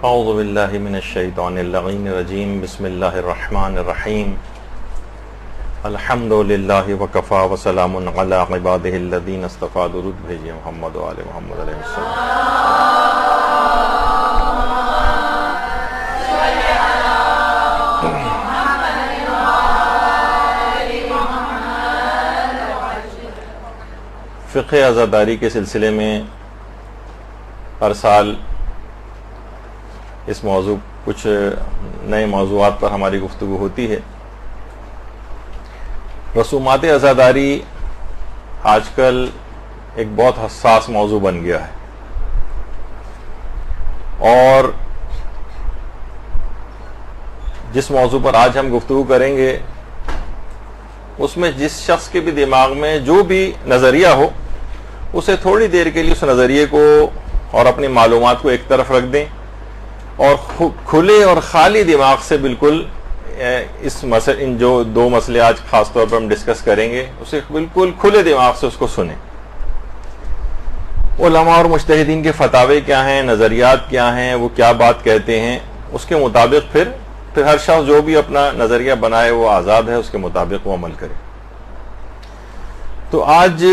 اعوذ باللہ من الشیطان اللعین الرجیم بسم اللہ الرحمن الرحیم الحمد للہ وکفا وسلام علی عبادہ الذین اصطفیٰ درود بھیجئے محمد و آل محمد علیہ السلام. فقہ عزاداری کے سلسلے میں ہر سال اس موضوع کچھ نئے موضوعات پر ہماری گفتگو ہوتی ہے. رسومات عزاداری آج کل ایک بہت حساس موضوع بن گیا ہے، اور جس موضوع پر آج ہم گفتگو کریں گے اس میں جس شخص کے بھی دماغ میں جو بھی نظریہ ہو اسے تھوڑی دیر کے لیے اس نظریے کو اور اپنی معلومات کو ایک طرف رکھ دیں اور کھلے اور خالی دماغ سے بالکل ان جو دو مسئلے آج خاص طور پر ہم ڈسکس کریں گے اسے بالکل کھلے دماغ سے اس کو سنیں. علماء اور مجتہدین کے فتاوے کیا ہیں، نظریات کیا ہیں، وہ کیا بات کہتے ہیں، اس کے مطابق پھر ہر شخص جو بھی اپنا نظریہ بنائے وہ آزاد ہے، اس کے مطابق وہ عمل کرے. تو آج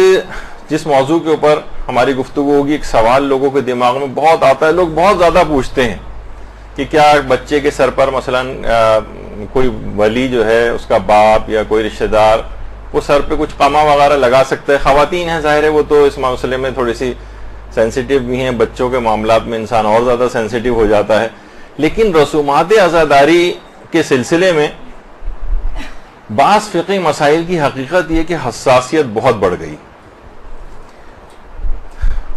جس موضوع کے اوپر ہماری گفتگو ہوگی، ایک سوال لوگوں کے دماغ میں بہت آتا ہے، لوگ بہت زیادہ پوچھتے ہیں کہ کیا بچے کے سر پر مثلا کوئی ولی جو ہے اس کا باپ یا کوئی رشتہ دار وہ سر پہ کچھ قمع وغیرہ لگا سکتا ہے. خواتین ہیں ظاہر ہے وہ تو اس مسئلے میں تھوڑی سی سینسیٹیو بھی ہیں، بچوں کے معاملات میں انسان اور زیادہ سینسیٹیو ہو جاتا ہے. لیکن رسومات عزاداری کے سلسلے میں بعض فقہی مسائل کی حقیقت یہ کہ حساسیت بہت بڑھ گئی.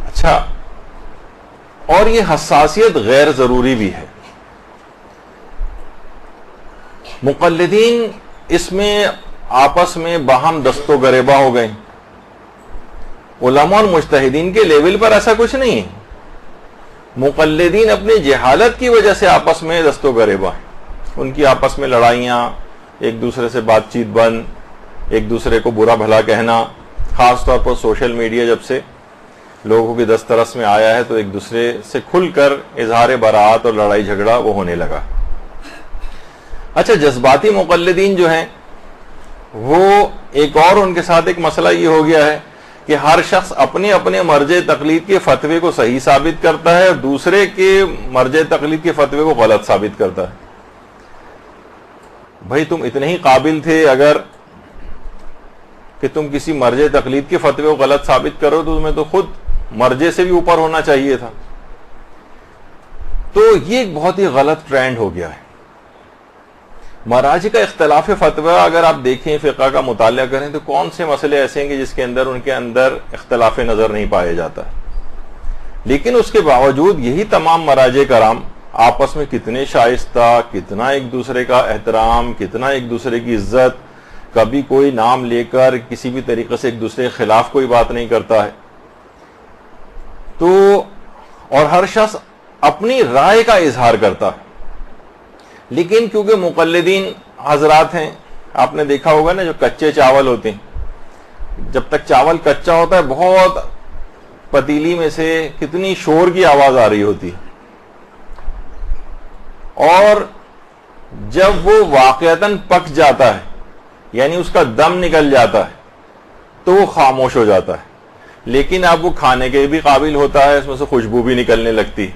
اچھا، اور یہ حساسیت غیر ضروری بھی ہے. مقلدین اس میں آپس میں باہم دست و گریباں ہو گئے. علماء اور مجتہدین کے لیول پر ایسا کچھ نہیں ہے. مقلدین اپنی جہالت کی وجہ سے آپس میں دست و گریباں ہیں. ان کی آپس میں لڑائیاں، ایک دوسرے سے بات چیت بند، ایک دوسرے کو برا بھلا کہنا. خاص طور پر سوشل میڈیا جب سے لوگوں کی دسترس میں آیا ہے تو ایک دوسرے سے کھل کر اظہار براءت اور لڑائی جھگڑا وہ ہونے لگا. اچھا، جذباتی مقلدین جو ہیں وہ ایک اور ان کے ساتھ ایک مسئلہ یہ ہو گیا ہے کہ ہر شخص اپنے مرجع تقلید کے فتوے کو صحیح ثابت کرتا ہے اور دوسرے کے مرجع تقلید کے فتوے کو غلط ثابت کرتا ہے. بھائی تم اتنے ہی قابل تھے اگر کہ تم کسی مرجع تقلید کے فتوے کو غلط ثابت کرو تو تمہیں تو خود مرجع سے بھی اوپر ہونا چاہیے تھا. تو یہ ایک بہت ہی غلط ٹرینڈ ہو گیا ہے. مراجع کا اختلاف فتویٰ اگر آپ دیکھیں، فقہ کا مطالعہ کریں تو کون سے مسئلے ایسے ہیں کہ جس کے اندر ان کے اندر اختلاف نظر نہیں پایا جاتا ہے. لیکن اس کے باوجود یہی تمام مراجع کرام آپس میں کتنے شائستہ، کتنا ایک دوسرے کا احترام، کتنا ایک دوسرے کی عزت، کبھی کوئی نام لے کر کسی بھی طریقے سے ایک دوسرے کے خلاف کوئی بات نہیں کرتا ہے. تو اور ہر شخص اپنی رائے کا اظہار کرتا ہے. لیکن کیونکہ مقلدین حضرات ہیں، آپ نے دیکھا ہوگا نا جو کچے چاول ہوتے ہیں، جب تک چاول کچا ہوتا ہے بہت پتیلی میں سے کتنی شور کی آواز آ رہی ہوتی ہے، اور جب وہ واقعتاً پک جاتا ہے یعنی اس کا دم نکل جاتا ہے تو وہ خاموش ہو جاتا ہے. لیکن اب وہ کھانے کے بھی قابل ہوتا ہے، اس میں سے خوشبو بھی نکلنے لگتی.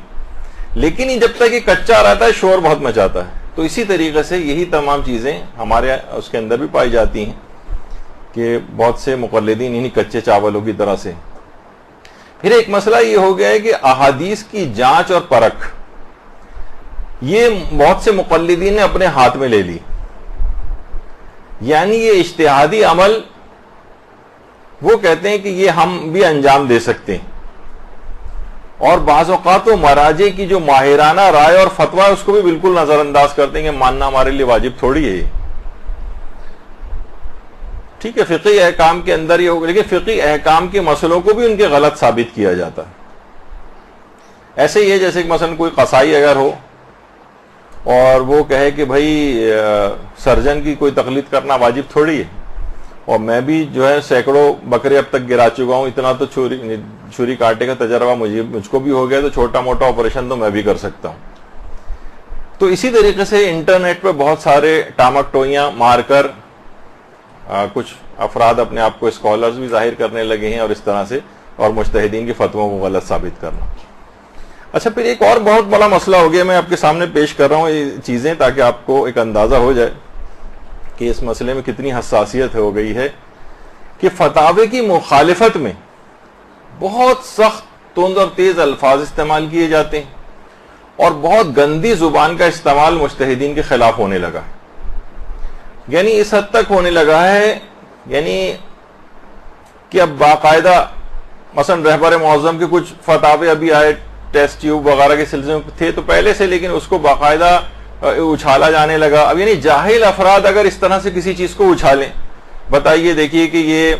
لیکن جب تک یہ کچا رہتا ہے شور بہت مچاتا ہے. تو اسی طریقے سے یہی تمام چیزیں ہمارے اس کے اندر بھی پائی جاتی ہیں کہ بہت سے مقلدین انہی کچے چاولوں کی طرح سے. پھر ایک مسئلہ یہ ہو گیا ہے کہ احادیث کی جانچ اور پرکھ یہ بہت سے مقلدین نے اپنے ہاتھ میں لے لی. یعنی یہ اجتہادی عمل وہ کہتے ہیں کہ یہ ہم بھی انجام دے سکتے ہیں، اور بعض اوقات تو مراجع کی جو ماہرانہ رائے اور فتویٰ اس کو بھی بالکل نظر انداز کرتے ہیں کہ ماننا ہمارے لیے واجب تھوڑی ہے. ٹھیک ہے، فقہی احکام کے اندر یہ ہوگا، لیکن فقہی احکام کے مسئلوں کو بھی ان کے غلط ثابت کیا جاتا ہے. ایسے ہی ہے جیسے کہ مثلا کوئی قصائی اگر ہو اور وہ کہے کہ بھائی سرجن کی کوئی تقلید کرنا واجب تھوڑی ہے، اور میں بھی جو ہے سینکڑوں بکرے اب تک گرا چکا ہوں، اتنا تو چھری کاٹے کا تجربہ مجھ کو بھی ہو گیا، تو چھوٹا موٹا آپریشن تو میں بھی کر سکتا ہوں. تو اسی طریقے سے انٹرنیٹ پہ بہت سارے ٹامک ٹوئیاں مار کر کچھ افراد اپنے آپ کو اسکالرز بھی ظاہر کرنے لگے ہیں اور اس طرح سے اور مجتہدین کے فتووں کو غلط ثابت کرنا. اچھا پھر ایک اور بہت بڑا مسئلہ ہو گیا, میں آپ کے سامنے پیش کر رہا ہوں یہ چیزیں تاکہ آپ کو ایک اندازہ ہو جائے کہ اس مسئلے میں کتنی حساسیت ہو گئی ہے, کہ فتاوے کی مخالفت میں بہت سخت تند اور تیز الفاظ استعمال کیے جاتے ہیں اور بہت گندی زبان کا استعمال مجتہدین کے خلاف ہونے لگا ہے. یعنی اس حد تک ہونے لگا ہے یعنی کہ اب باقاعدہ مثلا رہبر معظم کے کچھ فتاوے ابھی آئے ٹیسٹ ٹیوب وغیرہ کے سلسلے میں تھے تو پہلے سے, لیکن اس کو باقاعدہ اچھالا جانے لگا. اب یعنی جاہل افراد اگر اس طرح سے کسی چیز کو اچھالیں, بتائیے دیکھیے کہ یہ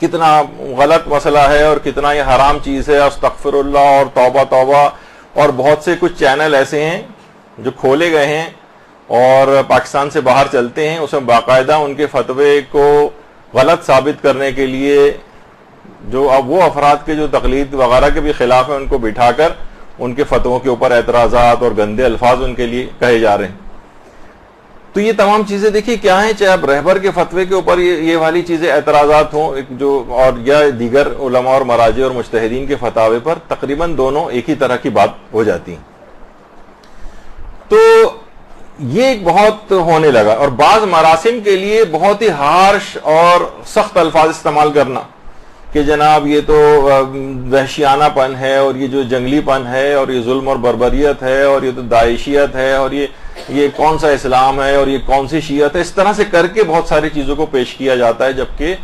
کتنا غلط مسئلہ ہے اور کتنا یہ حرام چیز ہے. استغفر اللہ اور توبہ توبہ. اور بہت سے کچھ چینل ایسے ہیں جو کھولے گئے ہیں اور پاکستان سے باہر چلتے ہیں, اس میں باقاعدہ ان کے فتوے کو غلط ثابت کرنے کے لیے جو اب وہ افراد کے جو تقلید وغیرہ کے بھی خلاف ہیں ان کو بٹھا کر ان کے فتووں کے اوپر اعتراضات اور گندے الفاظ ان کے لیے کہے جا رہے ہیں. تو یہ تمام چیزیں دیکھیے کیا ہیں, چاہے اب رہبر کے فتوے کے اوپر یہ والی چیزیں اعتراضات ہوں جو اور یا دیگر علماء اور مراجع اور مجتہدین کے فتاوے پر, تقریباً دونوں ایک ہی طرح کی بات ہو جاتی ہیں. تو یہ ایک بہت ہونے لگا اور بعض مراسم کے لیے بہت ہی ہارش اور سخت الفاظ استعمال کرنا کہ جناب یہ تو وحشیانہ پن ہے اور یہ جو جنگلی پن ہے اور یہ ظلم اور بربریت ہے اور یہ تو داعشیت ہے اور یہ کون سا اسلام ہے اور یہ کون سی شیعت ہے. اس طرح سے کر کے بہت ساری چیزوں کو پیش کیا جاتا ہے, جبکہ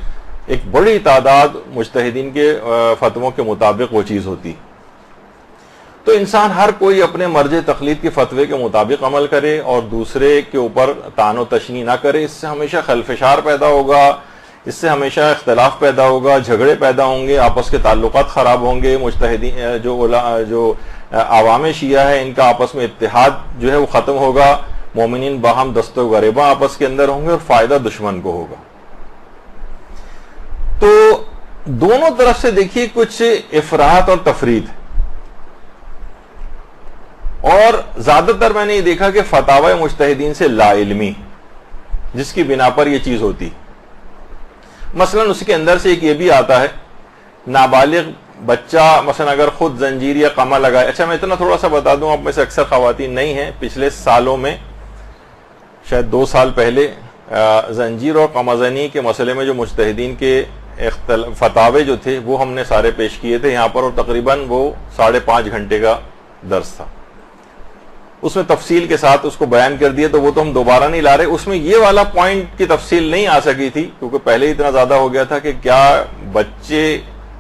ایک بڑی تعداد مجتہدین کے فتووں کے مطابق وہ چیز ہوتی. تو انسان ہر کوئی اپنے مرج تقلید کے فتوے کے مطابق عمل کرے اور دوسرے کے اوپر طعن و تشنیع نہ کرے. اس سے ہمیشہ خلفشار پیدا ہوگا, اس سے ہمیشہ اختلاف پیدا ہوگا, جھگڑے پیدا ہوں گے, آپس کے تعلقات خراب ہوں گے. مجتہدین جو عوام شیعہ ہے ان کا آپس میں اتحاد جو ہے وہ ختم ہوگا. مومنین باہم دست و غریباں آپس کے اندر ہوں گے اور فائدہ دشمن کو ہوگا. تو دونوں طرف سے دیکھیے کچھ افراط اور تفریط, اور زیادہ تر میں نے یہ دیکھا کہ فتاوی مجتہدین سے لا علمی جس کی بنا پر یہ چیز ہوتی. مثلا اس کے اندر سے ایک یہ بھی آتا ہے, نابالغ بچہ مثلا اگر خود زنجیر یا قمع لگائے. اچھا میں اتنا تھوڑا سا بتا دوں, آپ میں سے اکثر خواتین نہیں ہیں, پچھلے سالوں میں شاید 2 سال پہلے زنجیر اور قمع زنی کے مسئلے میں جو مجتہدین کے فتاوے جو تھے وہ ہم نے سارے پیش کیے تھے یہاں پر, اور تقریباً وہ 5.5 گھنٹے کا درس تھا. اس میں تفصیل کے ساتھ اس کو بیان کر دیا, تو وہ تو ہم دوبارہ نہیں لا رہے. اس میں یہ والا پوائنٹ کی تفصیل نہیں آ سکی تھی کیونکہ پہلے اتنا زیادہ ہو گیا تھا کہ کیا بچے,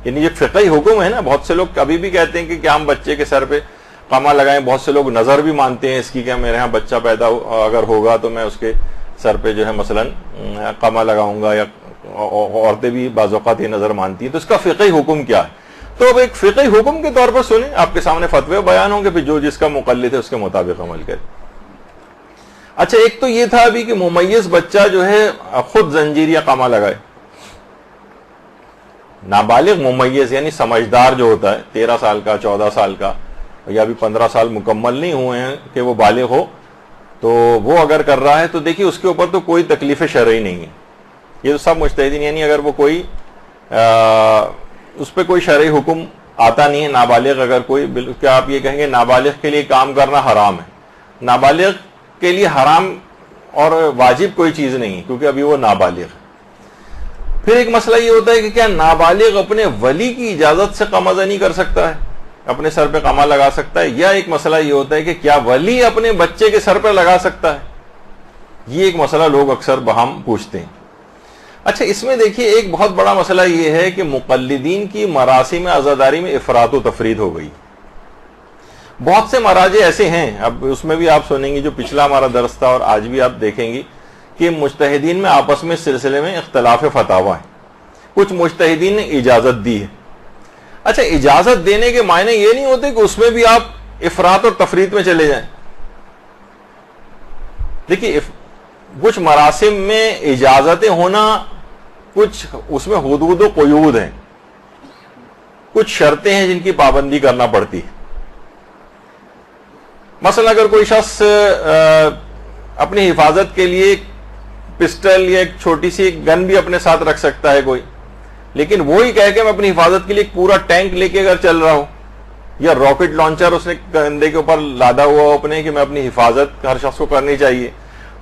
یعنی یہ فقہی حکم ہے نا, بہت سے لوگ ابھی بھی کہتے ہیں کہ کیا ہم بچے کے سر پہ قمع لگائیں. بہت سے لوگ نظر بھی مانتے ہیں اس کی کہ میرے ہاں بچہ پیدا اگر ہوگا تو میں اس کے سر پہ جو ہے مثلاً قمع لگاؤں گا, یا عورتیں بھی بعض اوقات یہ نظر مانتی ہیں. تو اس کا فقہی حکم کیا ہے؟ تو اب ایک فقہی حکم کے طور پر سنیں, آپ کے سامنے فتوے بیان ہوں گے, پھر جو جس کا مقلد ہے اس کے مطابق عمل کرے. اچھا ایک تو یہ تھا ابھی کہ ممیز بچہ جو ہے خود زنجیر یا قمع لگائے. نابالغ ممیز یعنی سمجھدار جو ہوتا ہے 13 سال کا, 14 سال کا, یا ابھی 15 سال مکمل نہیں ہوئے ہیں کہ وہ بالغ ہو, تو وہ اگر کر رہا ہے تو دیکھیے اس کے اوپر تو کوئی تکلیف شرعی نہیں ہے. یہ تو سب مجتہدین, یعنی اگر وہ کوئی اس پہ کوئی شرعی حکم آتا نہیں ہے. نابالغ اگر کوئی, کیا آپ یہ کہیں گے نابالغ کے لیے کام کرنا حرام ہے؟ نابالغ کے لیے حرام اور واجب کوئی چیز نہیں ہے کیونکہ ابھی وہ نابالغ ہے. پھر ایک مسئلہ یہ ہوتا ہے کہ کیا نابالغ اپنے ولی کی اجازت سے قمع زنی کر سکتا ہے, اپنے سر پہ قمع لگا سکتا ہے؟ یا ایک مسئلہ یہ ہوتا ہے کہ کیا ولی اپنے بچے کے سر پہ لگا سکتا ہے؟ یہ ایک مسئلہ لوگ اکثر باہم پوچھتے ہیں. اچھا اس میں دیکھیے ایک بہت بڑا مسئلہ یہ ہے کہ مقلدین کی مراسم عزاداری میں افراط و تفرید ہو گئی. بہت سے مراجع ایسے ہیں, اب اس میں بھی آپ سنیں گی جو پچھلا ہمارا درس تھا اور آج بھی آپ دیکھیں گی کہ مجتہدین میں آپس میں اس سلسلے میں اختلاف فتاوی ہے. کچھ مجتہدین نے اجازت دی ہے. اچھا اجازت دینے کے معنی یہ نہیں ہوتے کہ اس میں بھی آپ افراط اور تفرید میں چلے جائیں. دیکھیے کچھ مراسم میں اجازتیں ہونا, کچھ اس میں حدود و قیود ہیں, کچھ شرطیں ہیں جن کی پابندی کرنا پڑتی ہے. مثلا اگر کوئی شخص اپنی حفاظت کے لیے ایک پسٹل یا ایک چھوٹی سی گن بھی اپنے ساتھ رکھ سکتا ہے کوئی، لیکن وہی کہہ کہ میں اپنی حفاظت کے لیے ایک پورا ٹینک لے کے اگر چل رہا ہوں، یا راکٹ لانچر اس نے کندھے کے اوپر لادا ہوا ہو اپنے کہ میں اپنی حفاظت ہر شخص کو کرنی چاہیے،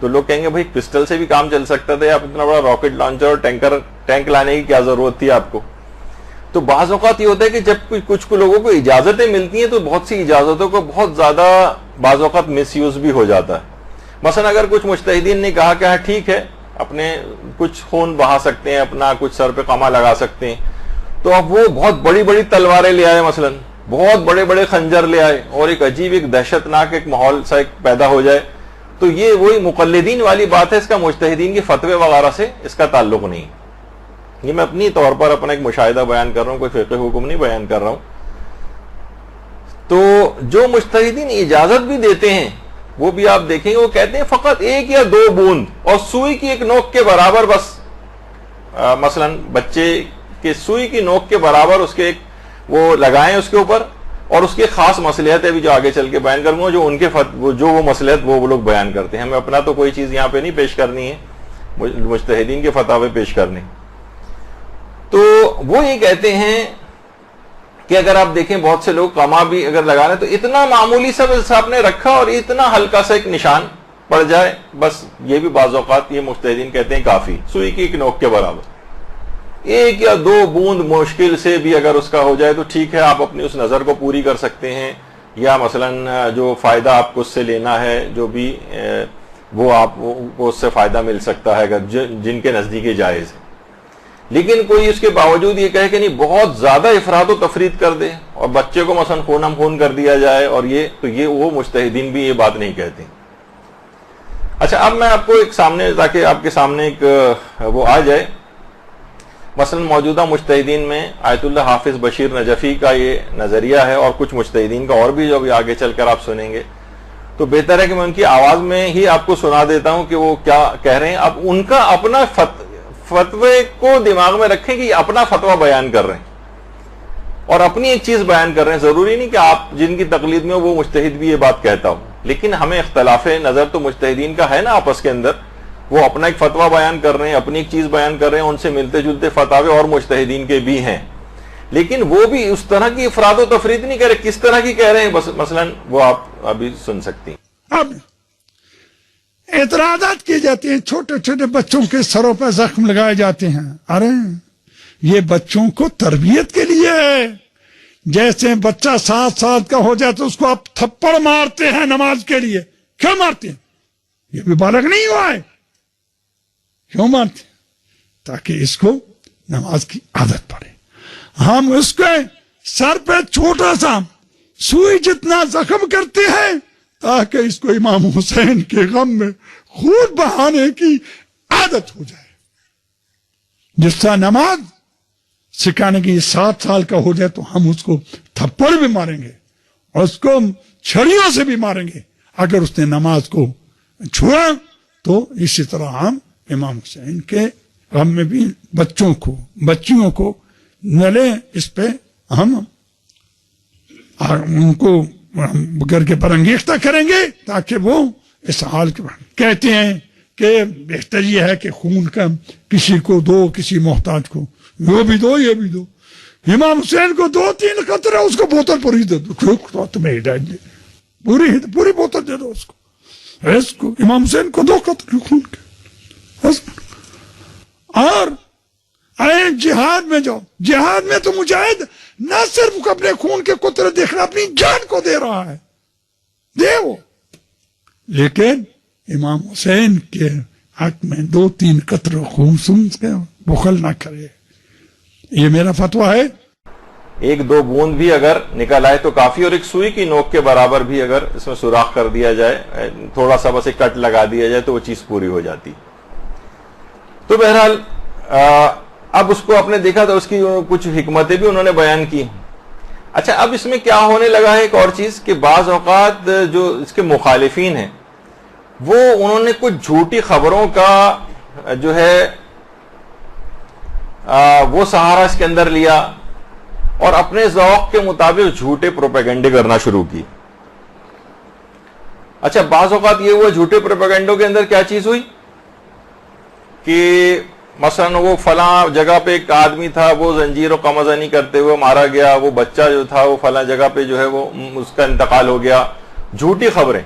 تو لوگ کہیں گے بھائی پسٹل سے بھی کام چل سکتا تھا، آپ اتنا بڑا راکٹ لانچر اور ٹینک لانے کی کیا ضرورت تھی آپ کو؟ تو بعض اوقات یہ ہوتا ہے کہ جب کچھ لوگوں کو اجازتیں ملتی ہیں تو بہت سی اجازتوں کو بہت زیادہ بعض اوقات مس یوز بھی ہو جاتا ہے۔ مثلا اگر کچھ مجتہدین نے کہا کہ ہاں ٹھیک ہے، اپنے کچھ خون بہا سکتے ہیں، اپنا کچھ سر پہ قمع لگا سکتے ہیں، تو اب وہ بہت بڑی بڑی تلواریں لے آئے، مثلا بہت بڑے بڑے خنجر لے آئے اور ایک عجیب ایک دہشتناک ایک ماحول سا ایک پیدا ہو جائے، تو یہ وہی مقلدین والی بات ہے، اس کا مجتہدین کے فتوے وغیرہ سے اس کا تعلق نہیں۔ یہ میں اپنی طور پر اپنا ایک مشاہدہ بیان کر رہا ہوں، کوئی فقہ حکم نہیں بیان کر رہا ہوں۔ تو جو مجتہدین اجازت بھی دیتے ہیں وہ بھی آپ دیکھیں گے، وہ کہتے ہیں فقط 1 یا 2 بوند اور سوئی کی ایک نوک کے برابر بس، مثلا بچے کے سوئی کی نوک کے برابر اس کے ایک وہ لگائیں اس کے اوپر، اور اس کے خاص مصلحت ہے بھی جو آگے چل کے بیان کروں گا، جو ان کے جو وہ مصلحت وہ لوگ بیان کرتے ہیں۔ ہمیں اپنا تو کوئی چیز یہاں پہ نہیں پیش کرنی ہے، مجتہدین کے فتاوے پیش کرنے۔ تو وہ یہ کہتے ہیں کہ اگر آپ دیکھیں بہت سے لوگ قمع بھی اگر لگا رہے ہیں تو اتنا معمولی سا آپ نے رکھا اور اتنا ہلکا سا ایک نشان پڑ جائے، بس یہ بھی بعض اوقات یہ مجتہدین کہتے ہیں کافی، سوئی کی ایک نوک کے برابر 1 یا 2 بوند مشکل سے بھی اگر اس کا ہو جائے تو ٹھیک ہے، آپ اپنی اس نظر کو پوری کر سکتے ہیں، یا مثلا جو فائدہ آپ کو اس سے لینا ہے جو بھی وہ آپ کو اس سے فائدہ مل سکتا ہے اگر جن کے نزدیک جائز ہے۔ لیکن کوئی اس کے باوجود یہ کہے کہ نہیں بہت زیادہ افراد و تفرید کر دے اور بچے کو مثلا خون ہم خون کر دیا جائے، اور یہ تو یہ وہ مجتہدین بھی یہ بات نہیں کہتے۔ اچھا، اب میں آپ کو ایک سامنے تاکہ آپ کے سامنے ایک وہ آ جائے، مثلا موجودہ مجتہدین میں آیت اللہ حافظ بشیر نجفی کا یہ نظریہ ہے، اور کچھ مجتہدین کا اور بھی جو ابھی آگے چل کر آپ سنیں گے، تو بہتر ہے کہ میں ان کی آواز میں ہی آپ کو سنا دیتا ہوں کہ وہ کیا کہہ رہے ہیں۔ اب ان کا اپنا فتوے کو دماغ میں رکھیں کہ یہ اپنا فتویٰ بیان کر رہے ہیں اور اپنی ایک چیز بیان کر رہے ہیں، ضروری نہیں کہ آپ جن کی تقلید میں وہ مجتہد بھی یہ بات کہتا ہو، لیکن ہمیں اختلاف نظر تو مجتہدین کا ہے نا آپس کے اندر، وہ اپنا ایک فتویٰ بیان کر رہے ہیں، اپنی ایک چیز بیان کر رہے ہیں، ان سے ملتے جلتے فتاوے اور مجتہدین کے بھی ہیں، لیکن وہ بھی اس طرح کی افراد و تفرید نہیں کر رہے۔ کس طرح کی کہہ رہے ہیں بس مثلا وہ آپ ابھی سن سکتی ہیں۔ اب اعتراضات کیے جاتے ہیں، چھوٹے چھوٹے بچوں کے سروں پہ زخم لگائے جاتے ہیں، ارے یہ بچوں کو تربیت کے لیے ہے، جیسے بچہ 7 سال کا ہو جائے تو اس کو آپ تھپڑ مارتے ہیں نماز کے لیے، کیوں مارتے ہیں؟ یہ بھی بالغ نہیں ہوا ہے، کیوں مارتے ہیں؟ تاکہ اس کو نماز کی عادت پڑے۔ ہم اس کے سر پہ چھوٹا سا سوئی جتنا زخم کرتے ہیں تاکہ اس کو امام حسین کے غم میں خون بہانے کی عادت ہو جائے۔ جس طرح نماز سکھانے کی 7 سال کا ہو جائے تو ہم اس کو تھپڑ بھی ماریں گے اور اس کو چھڑیوں سے بھی ماریں گے اگر اس نے نماز کو چھوڑا، تو اسی طرح ہم امام حسین کے غم میں بھی بچیوں کو نہ لیں، اس پہ ہم ان کو کر کے برانگیختہ کریں گے تاکہ وہ اس حال کے کہتے ہیں کہ بہتر یہ ہے کہ خون کا کسی کو دو، کسی محتاج کو وہ بھی دو، یہ بھی دو۔ امام حسین کو 2-3 قطرے اس کو بوتل پوری دے دو، تمہیں ہدایت دے، پوری بوتل دے دو اس کو امام حسین کو 2 قطرے خون کے۔ اور جہاد میں جاؤ، جہاد میں تو مجاہد نہ صرف اپنے خون کے قطرے دیکھ رہا، اپنی جان کو دے رہا ہے، دے وہ، لیکن امام حسین کے حق میں 2-3 قطرے خون سن کے بخل نہ کرے۔ یہ میرا فتویٰ ہے۔ 1-2 بوند بھی اگر نکل آئے تو کافی، اور ایک سوئی کی نوک کے برابر بھی اگر اس میں سوراخ کر دیا جائے، تھوڑا سا بس ایک کٹ لگا دیا جائے تو وہ چیز پوری ہو جاتی۔ تو بہرحال اب اس کو آپ نے دیکھا تو اس کی کچھ حکمتیں بھی انہوں نے بیان کی۔ اچھا، اب اس میں کیا ہونے لگا ہے ایک اور چیز کہ بعض اوقات جو اس کے مخالفین ہیں وہ انہوں نے کچھ جھوٹی خبروں کا جو ہے وہ سہارا اس کے اندر لیا اور اپنے ذوق کے مطابق جھوٹے پروپیگنڈے کرنا شروع کی۔ اچھا بعض اوقات یہ ہوا جھوٹے پروپیگنڈوں کے اندر کیا چیز ہوئی کہ مثلا وہ فلاں جگہ پہ ایک آدمی تھا, وہ زنجیر و قمع کرتے ہوئے مارا گیا, وہ بچہ جو تھا وہ فلاں جگہ پہ جو ہے وہ اس کا انتقال ہو گیا, جھوٹی خبریں.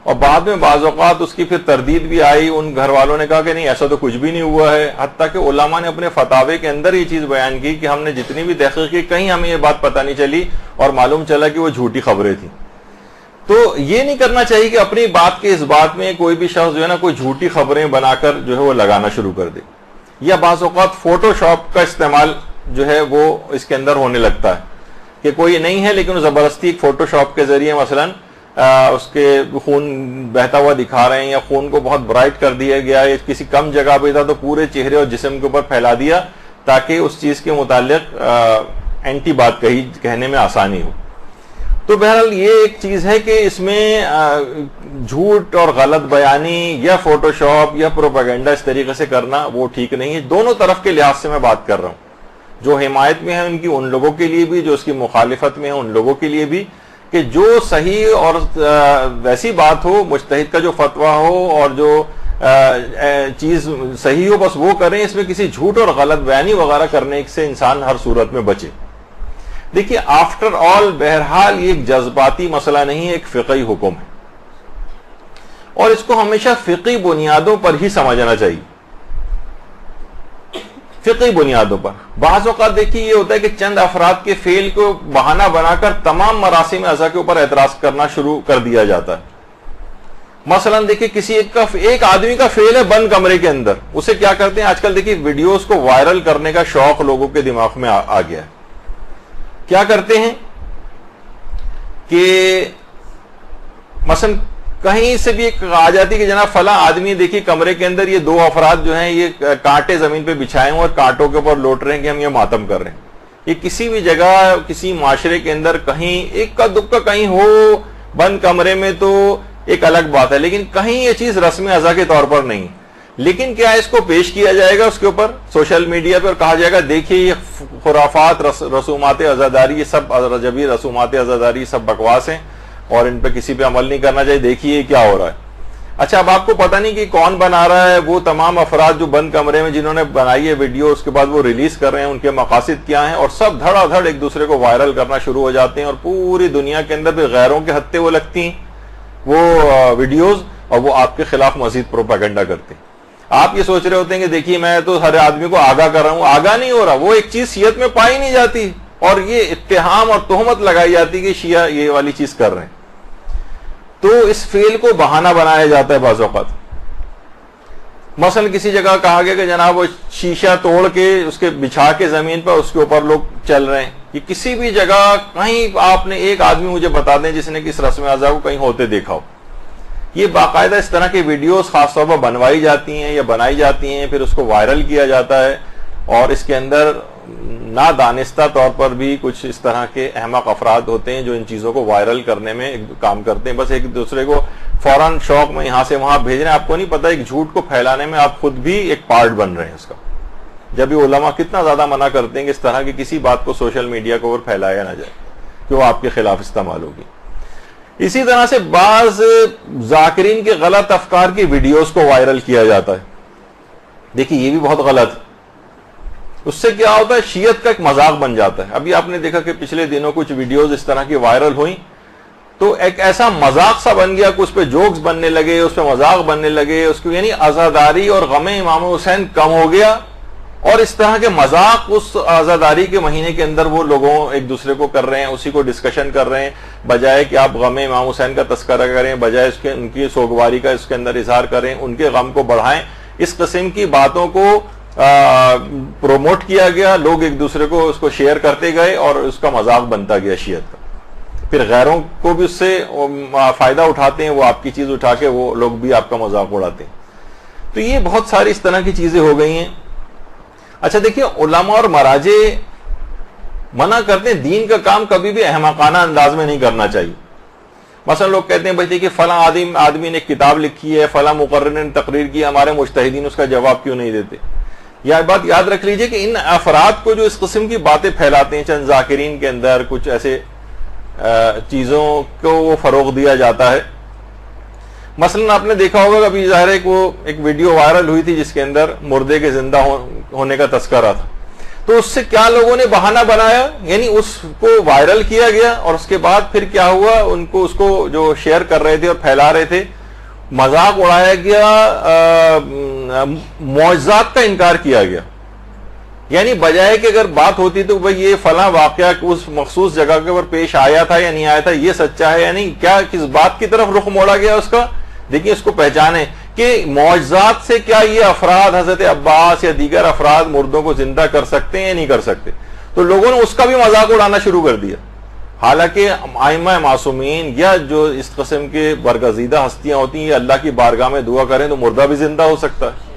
اور بعد میں بعض اوقات اس کی پھر تردید بھی آئی, ان گھر والوں نے کہا کہ نہیں ایسا تو کچھ بھی نہیں ہوا ہے, حتیٰ کہ علماء نے اپنے فتاوے کے اندر یہ چیز بیان کی کہ ہم نے جتنی بھی تحقیق کی کہیں ہمیں یہ بات پتہ نہیں چلی اور معلوم چلا کہ وہ جھوٹی خبریں تھیں. تو یہ نہیں کرنا چاہیے کہ اپنی بات کے اس بات میں کوئی بھی شخص جو ہے نا کوئی جھوٹی خبریں بنا کر جو ہے وہ لگانا شروع کر دے, یا بعض اوقات فوٹو شاپ کا استعمال جو ہے وہ اس کے اندر ہونے لگتا ہے کہ کوئی نہیں ہے لیکن زبردستی ایک فوٹو شاپ کے ذریعے مثلا اس کے خون بہتا ہوا دکھا رہے ہیں, یا خون کو بہت برائٹ کر دیا گیا ہے, کسی کم جگہ پہ تھا تو پورے چہرے اور جسم کے اوپر پھیلا دیا تاکہ اس چیز کے متعلق اینٹی بات کہنے میں آسانی ہو. تو بہرحال یہ ایک چیز ہے کہ اس میں جھوٹ اور غلط بیانی یا فوٹو شاپ یا پروپیگنڈا اس طریقے سے کرنا وہ ٹھیک نہیں ہے. دونوں طرف کے لحاظ سے میں بات کر رہا ہوں, جو حمایت میں ہے ان کی ان لوگوں کے لیے بھی, جو اس کی مخالفت میں ہے ان لوگوں کے لیے بھی, کہ جو صحیح اور ویسی بات ہو, مجتہد کا جو فتویٰ ہو اور جو چیز صحیح ہو بس وہ کریں, اس میں کسی جھوٹ اور غلط بیانی وغیرہ کرنے سے انسان ہر صورت میں بچے. دیکھیے آفٹر آل بہرحال یہ ایک جذباتی مسئلہ نہیں ہے, ایک فقہی حکم ہے اور اس کو ہمیشہ فقہی بنیادوں پر ہی سمجھنا چاہیے, فقہی بنیادوں پر. بعض اوقات دیکھیے یہ ہوتا ہے کہ چند افراد کے فعل کو بہانہ بنا کر تمام مراسم اعضاء کے اوپر اعتراض کرنا شروع کر دیا جاتا ہے. مثلا دیکھیے کسی ایک آدمی کا فعل ہے بند کمرے کے اندر, اسے کیا کرتے ہیں آج کل دیکھیے ویڈیوز کو وائرل کرنے کا شوق لوگوں کے دماغ میں آ گیا ہے. کیا کرتے ہیں کہ مثلا کہیں سے بھی ایک آ جاتی کہ جناب فلاں آدمی دیکھیے کمرے کے اندر یہ 2 افراد جو ہیں یہ کانٹے زمین پہ بچھائے ہیں اور کانٹوں کے اوپر لوٹ رہے ہیں کہ ہم یہ ماتم کر رہے ہیں. یہ کسی بھی جگہ کسی معاشرے کے اندر کہیں ایک کا دکا کہیں ہو بند کمرے میں تو ایک الگ بات ہے, لیکن کہیں یہ چیز رسم ازا کے طور پر نہیں. لیکن کیا اس کو پیش کیا جائے گا اس کے اوپر سوشل میڈیا پر, کہا جائے گا دیکھیے یہ خرافات رسومات عزاداری یہ سب رجبی رسومات عزاداری سب بکواس ہیں اور ان پہ کسی پہ عمل نہیں کرنا چاہیے, دیکھیے کیا ہو رہا ہے. اچھا اب آپ کو پتہ نہیں کہ کون بنا رہا ہے, وہ تمام افراد جو بند کمرے میں جنہوں نے بنائی ہے ویڈیو اس کے بعد وہ ریلیز کر رہے ہیں, ان کے مقاصد کیا ہیں, اور سب دھڑا دھڑ ایک دوسرے کو وائرل کرنا شروع ہو جاتے ہیں اور پوری دنیا کے اندر بھی غیروں کے ہتھے وہ لگتی ہیں وہ ویڈیوز, اور وہ آپ کے خلاف مزید پروپیگنڈا کرتے ہیں. آپ یہ سوچ رہے ہوتے ہیں کہ دیکھیے میں تو ہر آدمی کو آگاہ کر رہا ہوں, آگاہ نہیں ہو رہا, وہ ایک چیز شیعت میں پائی نہیں جاتی اور یہ اتہام اور تہمت لگائی جاتی کہ شیعہ یہ والی چیز کر رہے ہیں. تو اس فعل کو بہانہ بنایا جاتا ہے بعض اوقات. مثلا کسی جگہ کہا گیا کہ جناب وہ شیشہ توڑ کے اس کے بچھا کے زمین پر اس کے اوپر لوگ چل رہے ہیں. یہ کسی بھی جگہ کہیں آپ نے ایک آدمی مجھے بتا دیں جس نے کس رسم اعضاء کو کہیں ہوتے دیکھا ہو. یہ باقاعدہ اس طرح کی ویڈیوز خاص طور پر بنوائی جاتی ہیں یا بنائی جاتی ہیں, پھر اس کو وائرل کیا جاتا ہے اور اس کے اندر نادانستہ طور پر بھی کچھ اس طرح کے احمق افراد ہوتے ہیں جو ان چیزوں کو وائرل کرنے میں کام کرتے ہیں. بس ایک دوسرے کو فوراً شوق میں یہاں سے وہاں بھیج رہے ہیں. آپ کو نہیں پتا ایک جھوٹ کو پھیلانے میں آپ خود بھی ایک پارٹ بن رہے ہیں اس کا. جب یہ علماء کتنا زیادہ منع کرتے ہیں کہ اس طرح کی کسی بات کو سوشل میڈیا کے اوپر پھیلایا نہ جائے کہ وہ آپ کے خلاف استعمال ہوگی. اسی طرح سے بعض ذاکرین کے غلط افکار کی ویڈیوز کو وائرل کیا جاتا ہے. دیکھیے یہ بھی بہت غلط ہے. اس سے کیا ہوتا ہے شیعت کا ایک مذاق بن جاتا ہے. ابھی آپ نے دیکھا کہ پچھلے دنوں کچھ ویڈیوز اس طرح کی وائرل ہوئیں تو ایک ایسا مذاق سا بن گیا کہ اس پہ جوکس بننے لگے, اس پہ مذاق بننے لگے, اس کو یعنی عزاداری اور غم امام حسین کم ہو گیا. اور اس طرح کے مذاق اس عزاداری کے مہینے کے اندر وہ لوگوں ایک دوسرے کو کر رہے ہیں, اسی کو ڈسکشن کر رہے ہیں, بجائے کہ آپ غم امام حسین کا تذکرہ کریں, بجائے اس کے ان کی سوگواری کا اس کے اندر اظہار کریں, ان کے غم کو بڑھائیں. اس قسم کی باتوں کو پروموٹ کیا گیا, لوگ ایک دوسرے کو اس کو شیئر کرتے گئے اور اس کا مذاق بنتا گیا شیعت کا. پھر غیروں کو بھی اس سے فائدہ اٹھاتے ہیں, وہ آپ کی چیز اٹھا کے وہ لوگ بھی آپ کا مذاق اڑاتے ہیں. تو یہ بہت ساری اس طرح کی چیزیں ہو گئی ہیں. اچھا دیکھیے علماء اور مراجع منع کرتے ہیں دین کا کام کبھی بھی احمقانہ انداز میں نہیں کرنا چاہیے. مثلا لوگ کہتے ہیں بھائی دیکھیے فلاں آدمی نے ایک کتاب لکھی ہے, فلاں مقرر نے تقریر کی, ہمارے مجتہدین اس کا جواب کیوں نہیں دیتے. یہ بات یاد رکھ لیجئے کہ ان افراد کو جو اس قسم کی باتیں پھیلاتے ہیں, چند ذاکرین کے اندر کچھ ایسے چیزوں کو وہ فروغ دیا جاتا ہے, مثلا آپ نے دیکھا ہوگا ابھی ظاہر ہے کہ وہ ایک ویڈیو وائرل ہوئی تھی جس کے اندر مردے کے زندہ ہونے کا تذکرہ تھا. تو اس سے کیا لوگوں نے بہانہ بنایا, یعنی اس کو وائرل کیا گیا, اور اس کے بعد پھر کیا ہوا, اس کو جو شیئر کر رہے تھے اور پھیلا رہے تھے, مذاق اڑایا گیا, معجزات کا انکار کیا گیا. یعنی بجائے کہ اگر بات ہوتی تو بھئی یہ فلاں واقعہ اس مخصوص جگہ کے اوپر پیش آیا تھا یا نہیں آیا تھا, یہ سچا ہے یا نہیں, کیا کس بات کی طرف رخ موڑا گیا اس کا. دیکھیں اس کو پہچانیں کہ معجزات سے کیا یہ افراد حضرت عباس یا دیگر افراد مردوں کو زندہ کر سکتے ہیں یا نہیں کر سکتے. تو لوگوں نے اس کا بھی مذاق اڑانا شروع کر دیا, حالانکہ ائمہ معصومین یا جو اس قسم کے برگزیدہ ہستیاں ہوتی ہیں یہ اللہ کی بارگاہ میں دعا کریں تو مردہ بھی زندہ ہو سکتا ہے.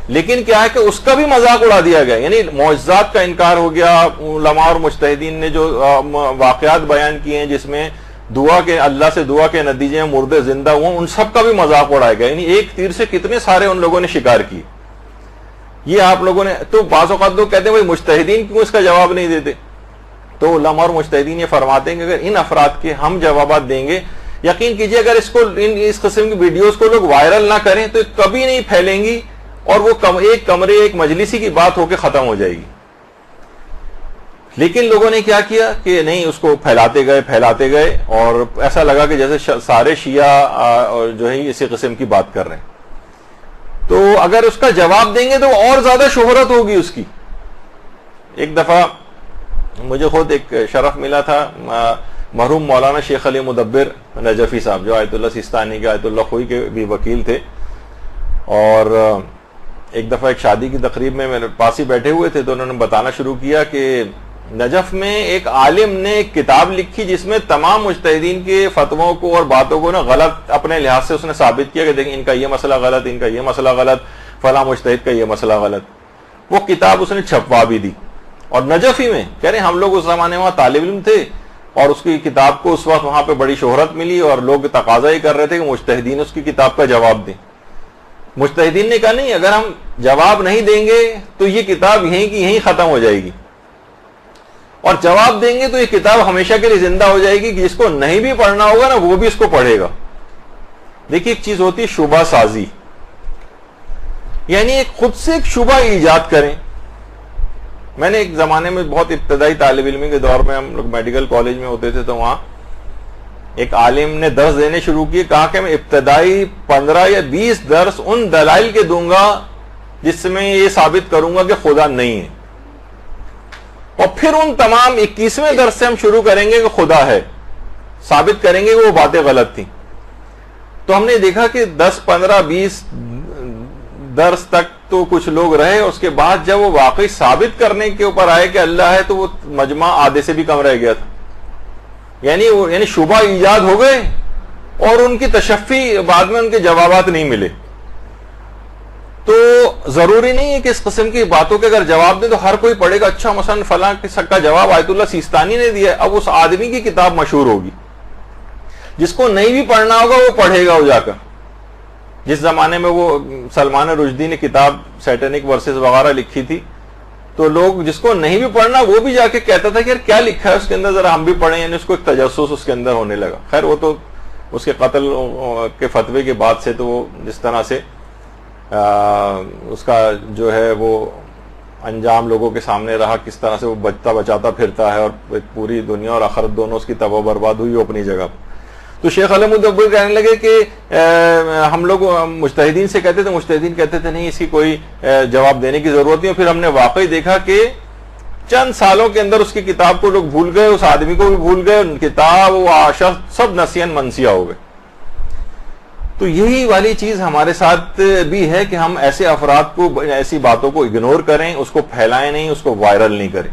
لیکن کیا ہے کہ اس کا بھی مذاق اڑا دیا گیا, یعنی معجزات کا انکار ہو گیا. علماء اور مجتہدین نے جو واقعات بیان کیے ہیں جس میں دعا کے اللہ سے دعا کے نتیجے میں مردے زندہ ہوئے, ان سب کا بھی مذاق اڑایا گیا. یعنی ایک تیر سے کتنے سارے ان لوگوں نے شکار کی. یہ آپ لوگوں نے تو بعض اوقات لوگ کہتے ہیں بھائی مجتہدین کیوں اس کا جواب نہیں دیتے. تو علماء اور مجتہدین یہ فرماتے ہیں کہ اگر ان افراد کے ہم جوابات دیں گے, یقین کیجئے اگر اس قسم کی ویڈیوز کو لوگ وائرل نہ کریں تو کبھی نہیں پھیلیں گی, اور وہ ایک کمرے ایک مجلسی کی بات ہو کے ختم ہو جائے گی. لیکن لوگوں نے کیا کیا کہ نہیں, اس کو پھیلاتے گئے اور ایسا لگا کہ جیسے سارے شیعہ جو ہے اسی قسم کی بات کر رہے ہیں. تو اگر اس کا جواب دیں گے تو اور زیادہ شہرت ہوگی اس کی. ایک دفعہ مجھے خود ایک شرف ملا تھا, مرحوم مولانا شیخ علی مدبر نجفی صاحب جو آیت اللہ سیستانی کے آیت اللہ خوئی کے بھی وکیل تھے, اور ایک دفعہ ایک شادی کی تقریب میں میرے پاس ہی بیٹھے ہوئے تھے, تو انہوں نے بتانا شروع کیا کہ نجف میں ایک عالم نے ایک کتاب لکھی جس میں تمام مجتہدین کے فتووں کو اور باتوں کو نا غلط اپنے لحاظ سے اس نے ثابت کیا کہ دیکھیں ان کا یہ مسئلہ غلط, ان کا یہ مسئلہ غلط, فلاں مجتہد کا یہ مسئلہ غلط. وہ کتاب اس نے چھپوا بھی دی, اور نجفی میں کہہ رہے ہم لوگ اس زمانے میں طالب علم تھے, اور اس کی کتاب کو اس وقت وہاں پہ بڑی شہرت ملی, اور لوگ تقاضا ہی کر رہے تھے کہ مجتہدین اس کی کتاب کا جواب دیں. مجتہدین نے کہا نہیں, اگر ہم جواب نہیں دیں گے تو یہ کتاب یہیں کی یہیں ختم ہو جائے گی, اور جواب دیں گے تو یہ کتاب ہمیشہ کے لیے زندہ ہو جائے گی, کہ جس کو نہیں بھی پڑھنا ہوگا نا وہ بھی اس کو پڑھے گا. دیکھیے ایک چیز ہوتی ہے شبہ سازی, یعنی خود سے ایک شبہ ایجاد کریں. میں نے ایک زمانے میں بہت ابتدائی طالب علمی کے دور میں ہم لوگ میڈیکل کالج میں ہوتے تھے, تو وہاں ایک عالم نے درس دینے شروع کیے, کہا کہ میں ابتدائی 15 یا 20 درس ان دلائل کے دوں گا جس میں یہ ثابت کروں گا کہ خدا نہیں ہے, اور پھر ان تمام 21ویں درس سے ہم شروع کریں گے کہ خدا ہے, ثابت کریں گے کہ وہ باتیں غلط تھیں. تو ہم نے دیکھا کہ 10 15 20 درس تک تو کچھ لوگ رہے, اس کے بعد جب وہ واقعی ثابت کرنے کے اوپر آئے کہ اللہ ہے, تو وہ مجمع آدھے سے بھی کم رہ گیا تھا. یعنی شبہ ایجاد ہو گئے, اور ان کی تشفی بعد میں ان کے جوابات نہیں ملے. تو ضروری نہیں ہے کہ اس قسم کی باتوں کے اگر جواب دیں تو ہر کوئی پڑھے گا. اچھا مثلا فلاں کا جواب آیت اللہ سیستانی نے دیا, اب اس آدمی کی کتاب مشہور ہوگی, جس کو نہیں بھی پڑھنا ہوگا وہ پڑھے گا وہ جا کر. جس زمانے میں وہ سلمان رشدی نے کتاب سیٹنک ورسز وغیرہ لکھی تھی, تو لوگ جس کو نہیں بھی پڑھنا وہ بھی جا کے کہتا تھا کہ یار کیا لکھا ہے اس کے اندر, ذرا ہم بھی پڑھیں. یعنی اس کو ایک تجسس اس کے اندر ہونے لگا. خیر وہ تو اس کے قتل کے فتوے کے بعد سے تو وہ جس طرح سے اس کا جو ہے وہ انجام لوگوں کے سامنے رہا, کس طرح سے وہ بچاتا پھرتا ہے, اور پوری دنیا اور آخرت دونوں اس کی تباہ برباد ہوئی وہ اپنی جگہ. تو شیخ علی مدبر کہنے لگے کہ ہم لوگ مجتہدین سے کہتے تھے, مجتہدین کہتے تھے نہیں اس کی کوئی جواب دینے کی ضرورت نہیں. پھر ہم نے واقعی دیکھا کہ چند سالوں کے اندر اس کی کتاب کو لوگ بھول گئے, اس آدمی کو بھی بھول گئے, کتاب وہ شخص سب نسین منسیہ ہو گئے. تو یہی والی چیز ہمارے ساتھ بھی ہے کہ ہم ایسے افراد کو, ایسی باتوں کو اگنور کریں, اس کو پھیلائیں نہیں, اس کو وائرل نہیں کریں.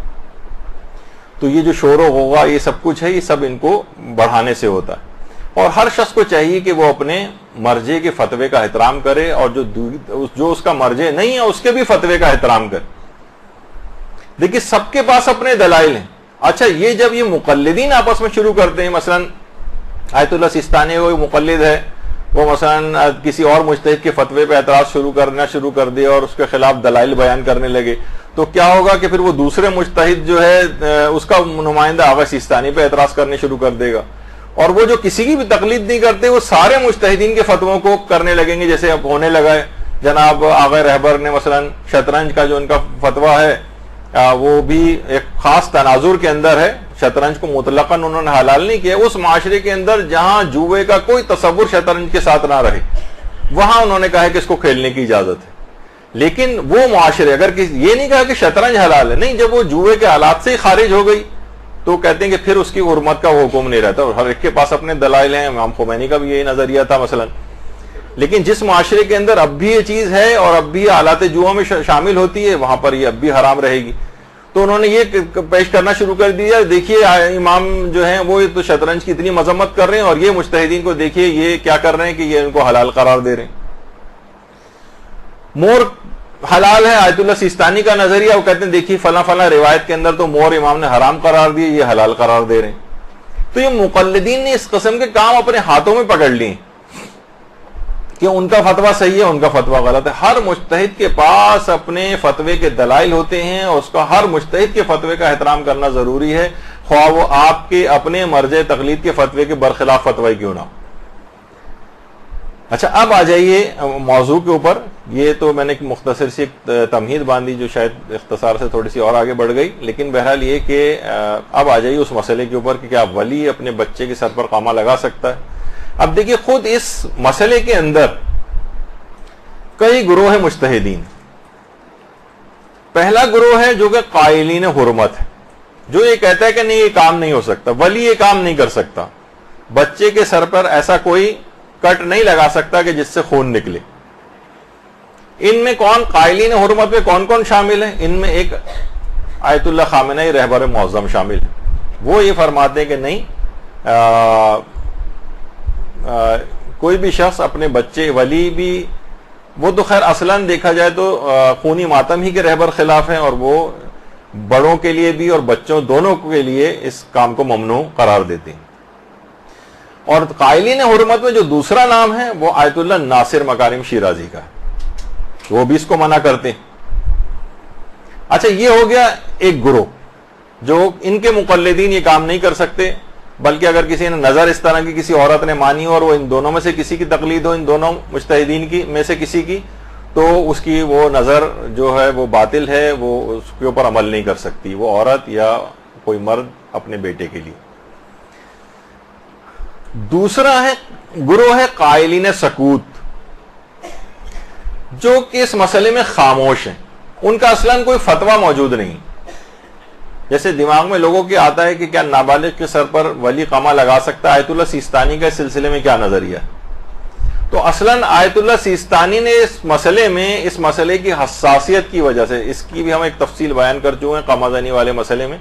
تو یہ جو شور و غوغا یہ سب کچھ ہے, یہ سب ان کو بڑھانے سے ہوتا ہے. اور ہر شخص کو چاہیے کہ وہ اپنے مرجع کے فتوے کا احترام کرے, اور جو اس کا مرجع نہیں ہے اس کے بھی فتوے کا احترام کرے. دیکھیے سب کے پاس اپنے دلائل ہیں. اچھا یہ جب یہ مقلدین آپس میں شروع کرتے ہیں, مثلا آیت اللہ سیستانی وہ مقلد ہے, وہ مثلا کسی اور مجتہد کے فتوے پہ اعتراض شروع کر دے اور اس کے خلاف دلائل بیان کرنے لگے, تو کیا ہوگا کہ پھر وہ دوسرے مجتہد جو ہے اس کا نمائندہ آغا سیستانی پہ اعتراض کرنے شروع کر دے گا, اور وہ جو کسی کی بھی تقلید نہیں کرتے وہ سارے مجتہدین کے فتووں کو کرنے لگیں گے، جیسے اب ہونے لگا ہے۔ جناب آغا رہبر نے مثلا شطرنج کا جو ان کا فتویٰ ہے وہ بھی ایک خاص تناظر کے اندر ہے، شطرنج کو مطلقاً انہوں نے حلال نہیں کیا، اس معاشرے کے اندر جہاں جوئے کا کوئی تصور شطرنج کے ساتھ نہ رہے وہاں انہوں نے کہا ہے کہ اس کو کھیلنے کی اجازت ہے۔ لیکن وہ معاشرے اگر یہ نہیں کہا کہ شطرنج حلال ہے، نہیں، جب وہ جوئے کے حالات سے ہی خارج ہو گئی تو کہتے ہیں کہ پھر اس کی حرمت کا حکم نہیں رہتا، اور ہر ایک کے پاس اپنے دلائل ہیں، امام خمینی کا بھی یہی نظریہ تھا مثلا۔ لیکن جس معاشرے کے اندر اب بھی یہ چیز ہے اور اب بھی آلات جوا میں شامل ہوتی ہے وہاں پر یہ اب بھی حرام رہے گی، تو انہوں نے یہ پیش کرنا شروع کر دیا، دیکھیے امام جو ہیں وہ تو شطرنج کی اتنی مذمت کر رہے ہیں اور یہ مجتہدین کو دیکھیے یہ کیا کر رہے ہیں کہ یہ ان کو حلال قرار دے رہے ہیں۔ مور حلال ہے، آیت اللہ سیستانی کا نظریہ، وہ کہتے ہیں دیکھیے فلاں فلاں روایت کے اندر تو مور امام نے حرام قرار دیے، یہ حلال قرار دے رہے ہیں۔ تو یہ مقلدین نے اس قسم کے کام اپنے ہاتھوں میں پکڑ لیے کہ ان کا فتویٰ صحیح ہے، ان کا فتویٰ غلط ہے۔ ہر مجتہد کے پاس اپنے فتوے کے دلائل ہوتے ہیں اور اس کا ہر مجتہد کے فتوے کا احترام کرنا ضروری ہے، خواہ وہ آپ کے اپنے مرجع تقلید کے فتوے کے برخلاف فتوی کیوں نہ ہو۔ اچھا، اب آ جائیے موضوع کے اوپر۔ یہ تو میں نے ایک مختصر سی تمہید باندھی جو شاید اختصار سے تھوڑی سی اور آگے بڑھ گئی، لیکن بہرحال یہ کہ اب آ جائیے اس مسئلے کے اوپر کہ کیا ولی اپنے بچے کے سر پر قامہ لگا سکتا ہے۔ اب دیکھیے خود اس مسئلے کے اندر کئی گروہ ہیں مجتہدین۔ پہلا گروہ ہے جو کہ قائلین حرمت ہے، جو یہ کہتا ہے کہ نہیں یہ کام نہیں ہو سکتا، ولی یہ کام نہیں کر سکتا، بچے کے سر پر ایسا کوئی کٹ نہیں لگا سکتا کہ جس سے خون نکلے۔ ان میں کون قائلین حرمت میں کون کون شامل ہیں؟ ان میں ایک آیت اللہ خامنئی رہبر معظم شامل ہے۔ وہ یہ فرماتے ہیں کہ نہیں، کوئی بھی شخص اپنے بچے، ولی بھی وہ تو خیر اصلاً دیکھا جائے تو خونی ماتم ہی کے رہبر خلاف ہیں، اور وہ بڑوں کے لیے بھی اور بچوں دونوں کے لیے اس کام کو ممنوع قرار دیتے ہیں۔ اور قائلین حرمت میں جو دوسرا نام ہے وہ آیت اللہ ناصر مکارم شیرازی کا ہے، وہ بھی اس کو منع کرتے ہیں۔ اچھا، یہ ہو گیا ایک گروہ جو ان کے مقلدین یہ کام نہیں کر سکتے، بلکہ اگر کسی نے نظر اس طرح کی کسی عورت نے مانی اور وہ ان دونوں میں سے کسی کی تقلید ہو، ان دونوں مجتہدین کی میں سے کسی کی، تو اس کی وہ نظر جو ہے وہ باطل ہے، وہ اس کے اوپر عمل نہیں کر سکتی، وہ عورت یا کوئی مرد اپنے بیٹے کے لیے۔ دوسرا ہے گروہ ہے قائلین سکوت، جو کہ اس مسئلے میں خاموش ہیں، ان کا اصلاً کوئی فتویٰ موجود نہیں۔ جیسے دماغ میں لوگوں کے آتا ہے کہ کیا نابالغ کے سر پر ولی قامہ لگا سکتا ہے، آیت اللہ سیستانی کا اس سلسلے میں کیا نظریہ ہے؟ تو اصلاً آیت اللہ سیستانی نے اس مسئلے میں، اس مسئلے کی حساسیت کی وجہ سے، اس کی بھی ہم ایک تفصیل بیان کر چکے ہیں قمازنی والے مسئلے میں،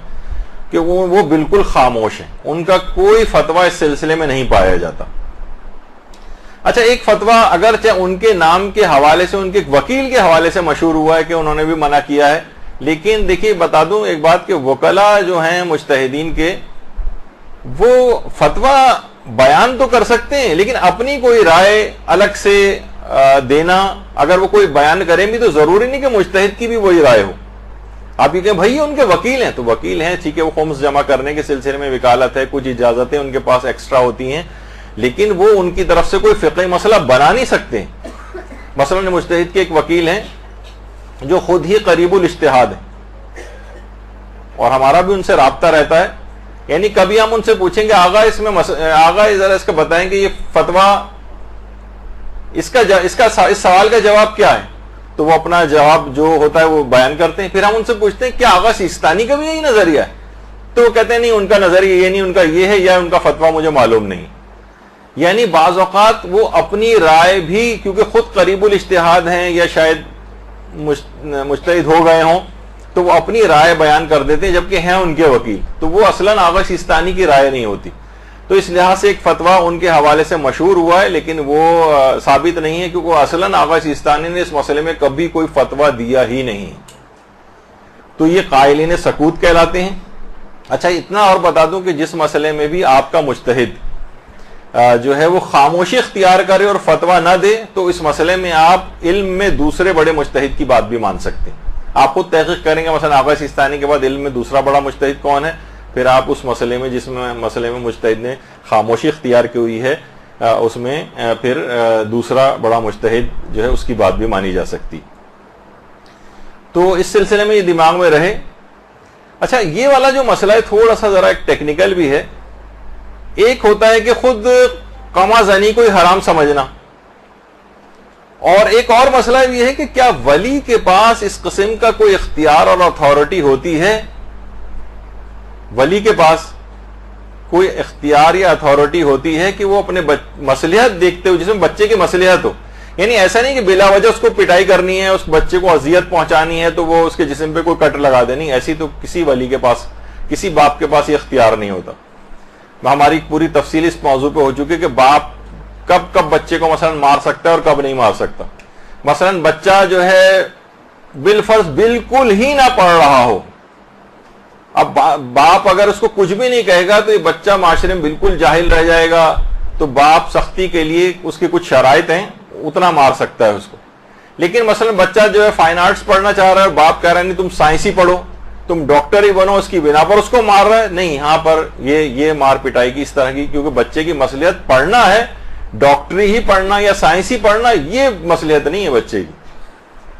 کہ وہ بالکل خاموش ہیں، ان کا کوئی فتویٰ اس سلسلے میں نہیں پایا جاتا۔ اچھا، ایک فتویٰ اگرچہ ان کے نام کے حوالے سے، ان کے ایک وکیل کے حوالے سے مشہور ہوا ہے کہ انہوں نے بھی منع کیا ہے، لیکن دیکھیے بتا دوں ایک بات کہ وکلاء جو ہیں مجتہدین کے، وہ فتویٰ بیان تو کر سکتے ہیں لیکن اپنی کوئی رائے الگ سے دینا، اگر وہ کوئی بیان کریں بھی تو ضروری نہیں کہ مجتہد کی بھی وہی رائے ہو۔ آپ یہ کہ بھائی ان کے وکیل ہیں تو وکیل ہیں، ٹھیک ہے، وہ خمس جمع کرنے کے سلسلے میں وکالت ہے، کچھ اجازتیں ان کے پاس ایکسٹرا ہوتی ہیں، لیکن وہ ان کی طرف سے کوئی فقہی مسئلہ بنا نہیں سکتے۔ مثلا مجتہد کے ایک وکیل ہیں جو خود ہی قریب الاجتہاد ہے، اور ہمارا بھی ان سے رابطہ رہتا ہے، یعنی کبھی ہم ان سے پوچھیں گے آغا آغا ذرا اس کا بتائیں کہ یہ فتویٰ، اس سوال کا جواب کیا ہے، تو وہ اپنا جواب جو ہوتا ہے وہ بیان کرتے ہیں۔ پھر ہم ان سے پوچھتے ہیں کیا آغا سیستانی کا بھی یہی نظریہ ہے، تو وہ کہتے ہیں نہیں ان کا نظریہ یہ نہیں، ان کا یہ ہے، یا ان کا فتویٰ مجھے معلوم نہیں۔ یعنی بعض اوقات وہ اپنی رائے بھی، کیونکہ خود قریب الاجتہاد ہیں یا شاید مجتہد ہو گئے ہوں، تو وہ اپنی رائے بیان کر دیتے ہیں جبکہ ہیں ان کے وکیل، تو وہ اصلاً آغا سیستانی کی رائے نہیں ہوتی۔ تو اس لحاظ سے ایک فتویٰ ان کے حوالے سے مشہور ہوا ہے لیکن وہ ثابت نہیں ہے، کیونکہ اصلاً آغا سیستانی نے اس مسئلے میں کبھی کوئی فتویٰ دیا ہی نہیں۔ تو یہ قائلین سکوت کہلاتے ہیں۔ اچھا، اتنا اور بتا دوں کہ جس مسئلے میں بھی آپ کا مجتہد جو ہے وہ خاموشی اختیار کرے اور فتویٰ نہ دے، تو اس مسئلے میں آپ علم میں دوسرے بڑے مجتہد کی بات بھی مان سکتے ہیں۔ آپ خود تحقیق کریں گے مثلا آغا سیستانی کے بعد علم میں دوسرا بڑا مجتہد کون ہے، پھر آپ اس مسئلے میں جس مسئلے میں مجتہد نے خاموشی اختیار کی ہوئی ہے اس میں پھر دوسرا بڑا مجتہد جو ہے اس کی بات بھی مانی جا سکتی. تو اس سلسلے میں یہ دماغ میں رہے. اچھا یہ والا جو مسئلہ ہے تھوڑا سا ذرا ایک ٹیکنیکل بھی ہے. ایک ہوتا ہے کہ خود قما زنی کو حرام سمجھنا, اور ایک اور مسئلہ یہ ہے کہ کیا ولی کے پاس اس قسم کا کوئی اختیار اور اتھارٹی ہوتی ہے, ولی کے پاس کوئی اختیار یا اتھارٹی ہوتی ہے کہ وہ اپنے مصلحت دیکھتے ہوئے, جس میں بچے کی مصلحت ہو, یعنی ایسا نہیں کہ بلا وجہ اس کو پٹائی کرنی ہے, اس بچے کو اذیت پہنچانی ہے تو وہ اس کے جسم پہ کوئی کٹ لگا دے, نہیں, ایسی تو کسی ولی کے پاس, کسی باپ کے پاس یہ اختیار نہیں ہوتا. ہماری پوری تفصیل اس موضوع پہ ہو چکی کہ باپ کب کب بچے کو مثلا مار سکتا ہے اور کب نہیں مار سکتا. مثلا بچہ جو ہے بالفرض بالکل ہی نہ پڑھ رہا ہو, اب باپ اگر اس کو کچھ بھی نہیں کہے گا تو یہ بچہ معاشرے میں بالکل جاہل رہ جائے گا, تو باپ سختی کے لیے اس کی کچھ شرائط ہیں اتنا مار سکتا ہے اس کو. لیکن مثلا بچہ جو ہے فائن آرٹس پڑھنا چاہ رہا ہے اور باپ کہہ رہا ہے نہیں تم سائنس ہی پڑھو, تم ڈاکٹر ہی بنو, اس کی بنا پر اس کو مار رہا ہے, نہیں, یہاں پر یہ مار پٹائی کی اس طرح کی, کیونکہ بچے کی مصلحت پڑھنا ہے, ڈاکٹری ہی پڑھنا یا سائنس ہی پڑھنا یہ مصلحت نہیں ہے بچے کی,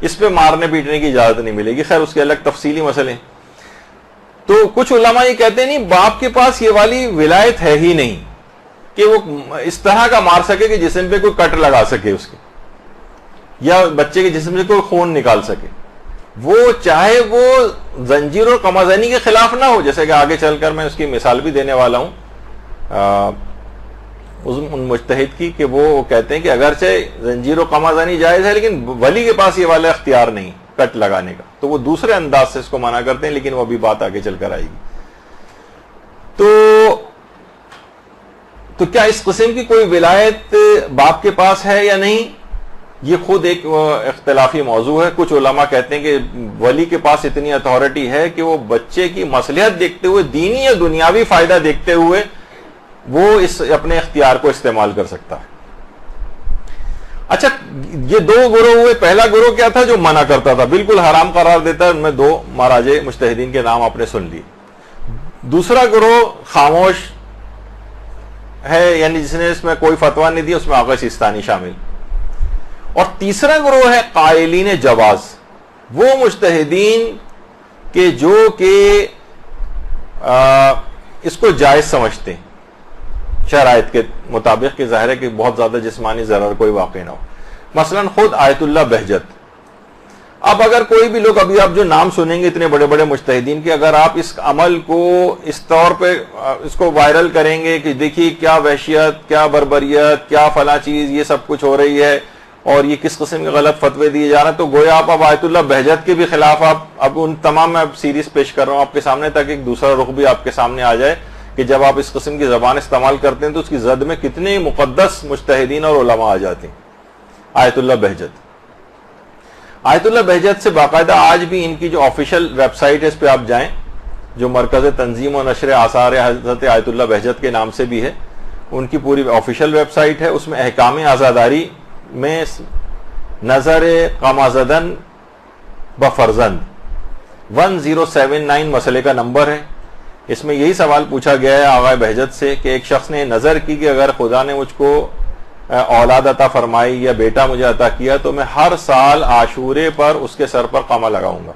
اس پہ مارنے پیٹنے کی اجازت نہیں ملے گی. خیر اس کے الگ تفصیلی مسئلے. تو کچھ علماء یہ کہتے ہیں نہیں, باپ کے پاس یہ والی ولایت ہے ہی نہیں کہ وہ اس طرح کا مار سکے کہ جسم پہ کوئی کٹ لگا سکے اس کے, یا بچے کے جسم سے کوئی خون نکال سکے. وہ چاہے وہ زنجیر اور قمازنی کے خلاف نہ ہو, جیسے کہ آگے چل کر میں اس کی مثال بھی دینے والا ہوں ان مجتہد کی, کہ وہ کہتے ہیں کہ اگرچہ زنجیر و قمازنی جائز ہے لیکن ولی کے پاس یہ والا اختیار نہیں کٹ لگانے کا, تو وہ دوسرے انداز سے اس کو منع کرتے ہیں, لیکن وہ ابھی بات آگے چل کر آئے گی. تو کیا اس قسم کی کوئی ولایت باپ کے پاس ہے یا نہیں, یہ خود ایک اختلافی موضوع ہے. کچھ علماء کہتے ہیں کہ ولی کے پاس اتنی اتھارٹی ہے کہ وہ بچے کی مصلحت دیکھتے ہوئے, دینی یا دنیاوی فائدہ دیکھتے ہوئے وہ اس اپنے اختیار کو استعمال کر سکتا ہے. اچھا یہ دو گروہ ہوئے. پہلا گروہ کیا تھا, جو منع کرتا تھا, بالکل حرام قرار دیتا ہے, ان میں دو مراجع مجتہدین کے نام آپ نے سن لیے. دوسرا گروہ خاموش ہے, یعنی جس نے اس میں کوئی فتویٰ نہیں دیا, اس میں آغا سیستانی شامل. اور تیسرا گروہ ہے قائلین جواز, وہ مجتہدین کہ جو کہ اس کو جائز سمجھتے ہیں شرائط کے مطابق, کہ ظاہر ہے کہ بہت زیادہ جسمانی ضرر کوئی واقع نہ ہو. مثلا خود آیت اللہ بہجت. اب اگر کوئی بھی لوگ, ابھی آپ جو نام سنیں گے اتنے بڑے بڑے مجتہدین کے, اگر آپ اس عمل کو اس طور پہ اس کو وائرل کریں گے کہ دیکھیے کیا وحشیت, کیا بربریت, کیا فلاں چیز, یہ سب کچھ ہو رہی ہے اور یہ کس قسم کے غلط فتوے دیے جا رہے ہیں, تو گویا آپ اب آیت اللہ بہجت کے بھی خلاف آپ اب ان تمام, میں سیریز پیش کر رہا ہوں آپ کے سامنے تاکہ ایک دوسرا رخ بھی آپ کے سامنے آ جائے کہ جب آپ اس قسم کی زبان استعمال کرتے ہیں تو اس کی زد میں کتنے مقدس مجتہدین اور علماء آ جاتے ہیں. آیت اللہ بہجت. آیت اللہ بہجت سے باقاعدہ آج بھی ان کی جو آفیشیل ویب سائٹ ہے اس پہ آپ جائیں, جو مرکز تنظیم و نشر آثار حضرت آیت اللہ بہجت کے نام سے بھی ہے, ان کی پوری آفیشیل ویب سائٹ ہے. اس میں احکام عزاداری میں نظر قمازدن بفرزند 1079 مسئلے کا نمبر ہے. اس میں یہی سوال پوچھا گیا ہے آغا بہجت سے کہ ایک شخص نے نظر کی کہ اگر خدا نے مجھ کو اولاد عطا فرمائی یا بیٹا مجھے عطا کیا تو میں ہر سال عاشورے پر اس کے سر پر قمع لگاؤں گا.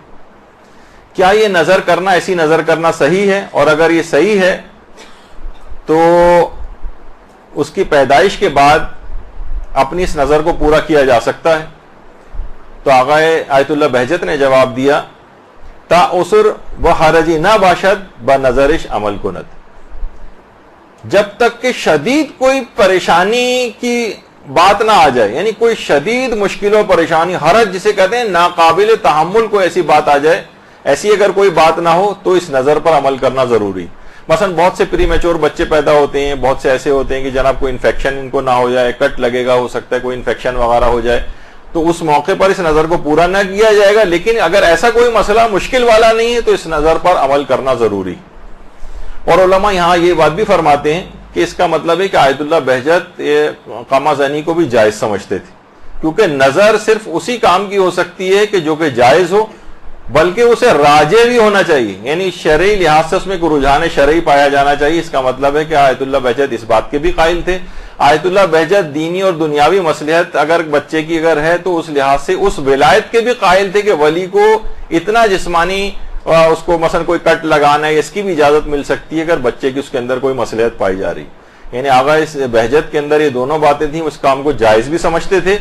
کیا یہ نظر کرنا, ایسی نظر کرنا صحیح ہے؟ اور اگر یہ صحیح ہے تو اس کی پیدائش کے بعد اپنی اس نظر کو پورا کیا جا سکتا ہے؟ تو آغا آیت اللہ بہجت نے جواب دیا, تا اسر و حرجی نہ باشد بنظرش عمل کند. جب تک کہ شدید کوئی پریشانی کی بات نہ آ جائے, یعنی کوئی شدید مشکل و پریشانی, حرج جسے کہتے ہیں ناقابل تحمل, کوئی ایسی بات آ جائے, ایسی اگر کوئی بات نہ ہو تو اس نظر پر عمل کرنا ضروری. مثلا بہت سے پری میچور بچے پیدا ہوتے ہیں, بہت سے ایسے ہوتے ہیں کہ جناب کوئی انفیکشن ان کو نہ ہو جائے, کٹ لگے گا, ہو سکتا ہے کوئی انفیکشن وغیرہ ہو جائے, تو اس موقع پر اس نظر کو پورا نہ کیا جائے گا. لیکن اگر ایسا کوئی مسئلہ مشکل والا نہیں ہے تو اس نظر پر عمل کرنا ضروری. اور علماء یہاں یہ بات بھی فرماتے ہیں کہ اس کا مطلب ہے کہ آیت اللہ بہجت قمع زنی کو بھی جائز سمجھتے تھے, کیونکہ نظر صرف اسی کام کی ہو سکتی ہے کہ جو کہ جائز ہو, بلکہ اسے راجع بھی ہونا چاہیے، یعنی شرعی لحاظ سے اس میں کوئی رجحان شرعی پایا جانا چاہیے۔ اس کا مطلب ہے کہ آیت اللہ بہجت اس بات کے بھی قائل تھے، آیت اللہ بہجت دینی اور دنیاوی مصلحت اگر بچے کی اگر ہے تو اس لحاظ سے اس ولایت کے بھی قائل تھے کہ ولی کو اتنا جسمانی اس کو مثلا کوئی کٹ لگانا ہے، اس کی بھی اجازت مل سکتی ہے اگر بچے کی اس کے اندر کوئی مصلحت پائی جا رہی۔ یعنی آغا اس بہجت کے اندر یہ دونوں باتیں تھیں، اس کام کو جائز بھی سمجھتے تھے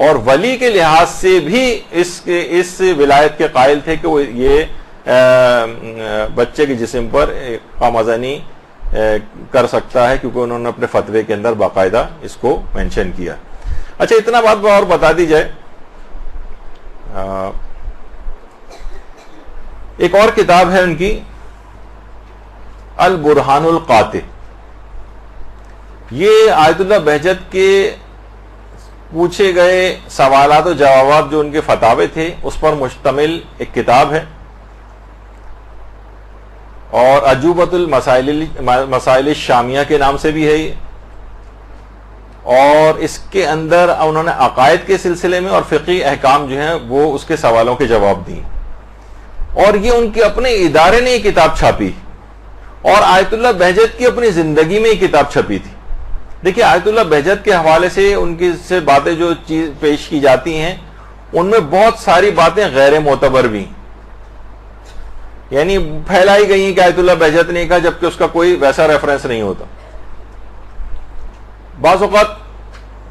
اور ولی کے لحاظ سے بھی اس ولایت کے قائل تھے کہ وہ یہ بچے کے جسم پر قامزنی کر سکتا ہے، کیونکہ انہوں نے اپنے فتوے کے اندر باقاعدہ اس کو مینشن کیا۔ اچھا اتنا بات اور بتا دی جائے، ایک اور کتاب ہے ان کی البرہان القاطع، یہ آیت اللہ بہجت کے پوچھے گئے سوالات و جوابات جو ان کے فتاوے تھے اس پر مشتمل ایک کتاب ہے، اور عجوبۃ المسائل الشامیہ کے نام سے بھی ہے یہ، اور اس کے اندر انہوں نے عقائد کے سلسلے میں اور فقہی احکام جو ہیں وہ اس کے سوالوں کے جواب دیے، اور یہ ان کے اپنے ادارے نے یہ کتاب چھاپی، اور آیت اللہ بہجت کی اپنی زندگی میں یہ کتاب چھپی تھی۔ دیکھیں آیت اللہ بہجت کے حوالے سے ان کی سے باتیں جو چیز پیش کی جاتی ہیں ان میں بہت ساری باتیں غیر معتبر بھی، یعنی پھیلائی گئی ہیں کہ آیت اللہ بہجت نے کہا جبکہ اس کا کوئی ویسا ریفرنس نہیں ہوتا۔ بعض اوقات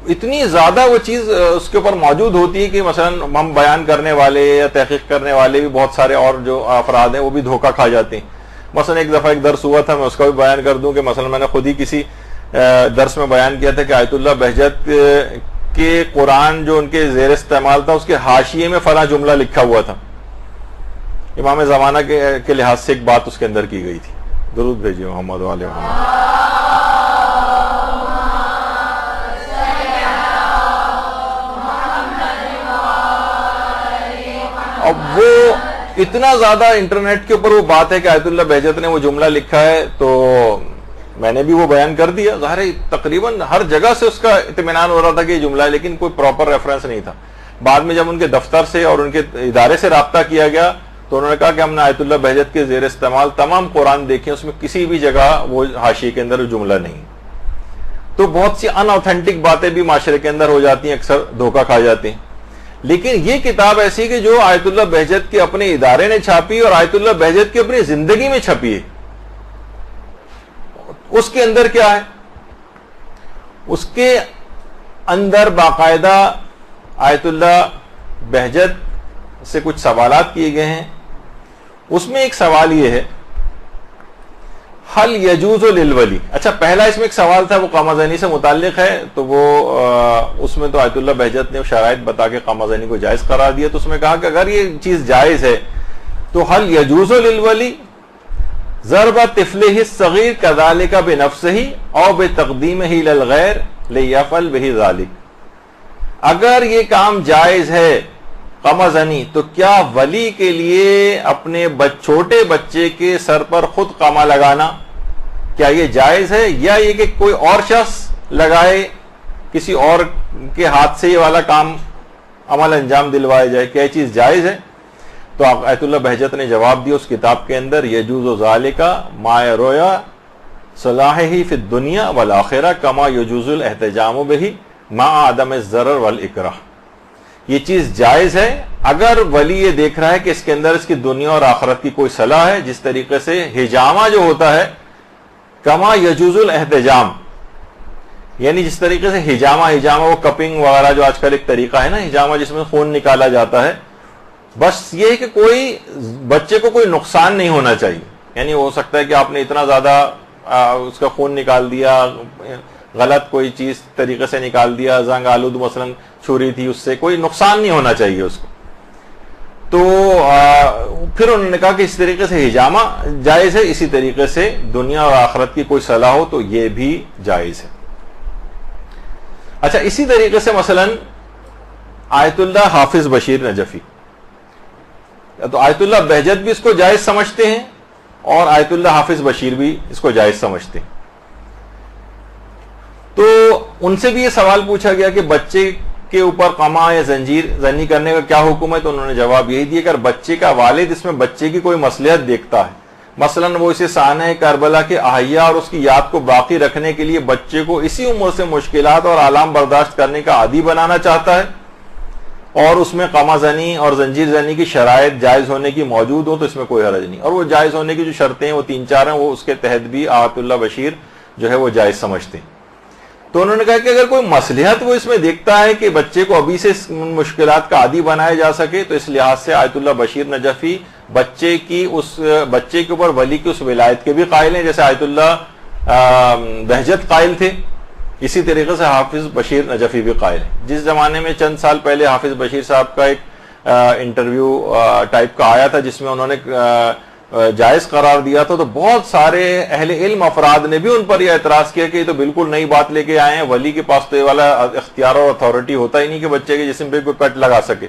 اتنی زیادہ وہ چیز اس کے اوپر موجود ہوتی ہے کہ مثلا ہم بیان کرنے والے یا تحقیق کرنے والے بھی بہت سارے اور جو افراد ہیں وہ بھی دھوکہ کھا جاتے ہیں۔ مثلا ایک دفعہ ایک درس ہوا تھا، میں اس کا بھی بیان کر دوں کہ مثلا میں نے خود ہی کسی درس میں بیان کیا تھا کہ آیت اللہ بہجت کے قرآن جو ان کے زیر استعمال تھا اس کے حاشیے میں فلاں جملہ لکھا ہوا تھا، امام زمانہ کے لحاظ سے ایک بات اس کے اندر کی گئی تھی۔ درود بھیجیے محمد و آل محمد۔ اب وہ اتنا زیادہ انٹرنیٹ کے اوپر وہ بات ہے کہ آیت اللہ بہجت نے وہ جملہ لکھا ہے، تو میں نے بھی وہ بیان کر دیا، ظاہر تقریباً ہر جگہ سے اس کا اطمینان ہو رہا تھا کہ یہ جملہ ہے، لیکن کوئی پراپر ریفرنس نہیں تھا۔ بعد میں جب ان کے دفتر سے اور ان کے ادارے سے رابطہ کیا گیا تو انہوں نے کہا کہ ہم نے آیت اللہ بہجت کے زیر استعمال تمام قرآن دیکھے، اس میں کسی بھی جگہ وہ حاشیے کے اندر جملہ نہیں۔ تو بہت سی ان اوتھینٹک باتیں بھی معاشرے کے اندر ہو جاتی ہیں، اکثر دھوکہ کھا جاتے ہیں۔ لیکن یہ کتاب ایسی کہ جو آیت اللہ بہجت کے اپنے ادارے نے چھاپی اور آیت اللہ بہجت کی اپنی زندگی میں چھپی ہے، اس کے اندر کیا ہے؟ اس کے اندر باقاعدہ آیت اللہ بہجت سے کچھ سوالات کیے گئے ہیں۔ اس میں ایک سوال یہ ہے، حل یجوز للولی، اچھا پہلا اس میں ایک سوال تھا وہ قامزنی سے متعلق ہے، تو وہ اس میں تو آیت اللہ بہجت نے شرائط بتا کے قامزنی کو جائز قرار دیا، تو اس میں کہا کہ اگر یہ چیز جائز ہے تو حل یجوز للولی ضرب طفلہ الصغیر کذالک بنفسہ او بتقدیمہ للغیر لیفعل بہ ذلک، اگر یہ کام جائز ہے قامزنی تو کیا ولی کے لیے اپنے چھوٹے بچے کے سر پر خود قامہ لگانا کیا یہ جائز ہے، یا یہ کہ کوئی اور شخص لگائے، کسی اور کے ہاتھ سے یہ والا کام عمل انجام دلوائے جائے، کیا یہ چیز جائز ہے؟ تو آیت اللہ بہجت نے جواب دیا اس کتاب کے اندر، یجوز ذالک ما یروی صلاحہ فی الدنیا والآخرہ کما یجوز الاحتجام بہ مع عدم الضرر والاکراہ، یہ چیز جائز ہے اگر ولی یہ دیکھ رہا ہے کہ اس کے اندر اس کی دنیا اور آخرت کی کوئی صلاح ہے، جس طریقے سے حجامہ جو ہوتا ہے کما یجوز الاحتجام، یعنی جس طریقے سے حجامہ وہ کپنگ وغیرہ جو آج کل ایک طریقہ ہے نا حجامہ جس میں خون نکالا جاتا ہے، بس یہ ہے کہ کوئی بچے کو کوئی نقصان نہیں ہونا چاہیے، یعنی ہو سکتا ہے کہ آپ نے اتنا زیادہ اس کا خون نکال دیا، غلط کوئی چیز طریقے سے نکال دیا، زنگ آلود مثلا چھری تھی، اس سے کوئی نقصان نہیں ہونا چاہیے اس کو، تو پھر انہوں نے کہا کہ اس طریقے سے حجامہ جائز ہے، اسی طریقے سے دنیا اور آخرت کی کوئی صلاح ہو تو یہ بھی جائز ہے۔ اچھا اسی طریقے سے مثلا آیت اللہ حافظ بشیر نجفی، تو آیت اللہ بہجت بھی اس کو جائز سمجھتے ہیں اور آیت اللہ حافظ بشیر بھی اس کو جائز سمجھتے ہیں۔ تو ان سے بھی یہ سوال پوچھا گیا کہ بچے کے اوپر قما یا زنجیر زنی کرنے کا کیا حکم ہے؟ تو انہوں نے جواب یہی دیا کہ اگر بچے کا والد اس میں بچے کی کوئی مصلحت دیکھتا ہے، مثلا وہ اسے سانحہ کربلا کے احیا اور اس کی یاد کو باقی رکھنے کے لیے بچے کو اسی عمر سے مشکلات اور آلام برداشت کرنے کا عادی بنانا چاہتا ہے، اور اس میں قما زنی اور زنجیر زنی کی شرائط جائز ہونے کی موجود ہو، تو اس میں کوئی حرج نہیں. اور وہ جائز ہونے کی جو شرطیں ہیں وہ 3-4 ہیں، وہ اس کے تحت بھی آیت اللہ بشیر جو ہے وہ جائز سمجھتے ہیں. تو انہوں نے کہا کہ اگر کوئی مصلحت وہ اس میں دیکھتا ہے کہ بچے کو ابھی سے مشکلات کا عادی بنایا جا سکے، تو اس لحاظ سے آیت اللہ بشیر نجفی بچے کے اوپر ولی کی اس ولایت کے بھی قائل ہیں، جیسے آیت اللہ بہجت قائل تھے، اسی طریقے سے حافظ بشیر نجفی بھی قائل ہیں. جس زمانے میں چند سال پہلے حافظ بشیر صاحب کا ایک انٹرویو ٹائپ کا آیا تھا جس میں انہوں نے جائز قرار دیا تھا، تو بہت سارے اہل علم افراد نے بھی ان پر یہ اعتراض کیا کہ یہ تو بالکل نئی بات لے کے آئے ہیں، ولی کے پاس تو یہ والا اختیار اور اتھارٹی ہوتا ہی نہیں کہ بچے کے جسم پہ کوئی کٹ لگا سکے،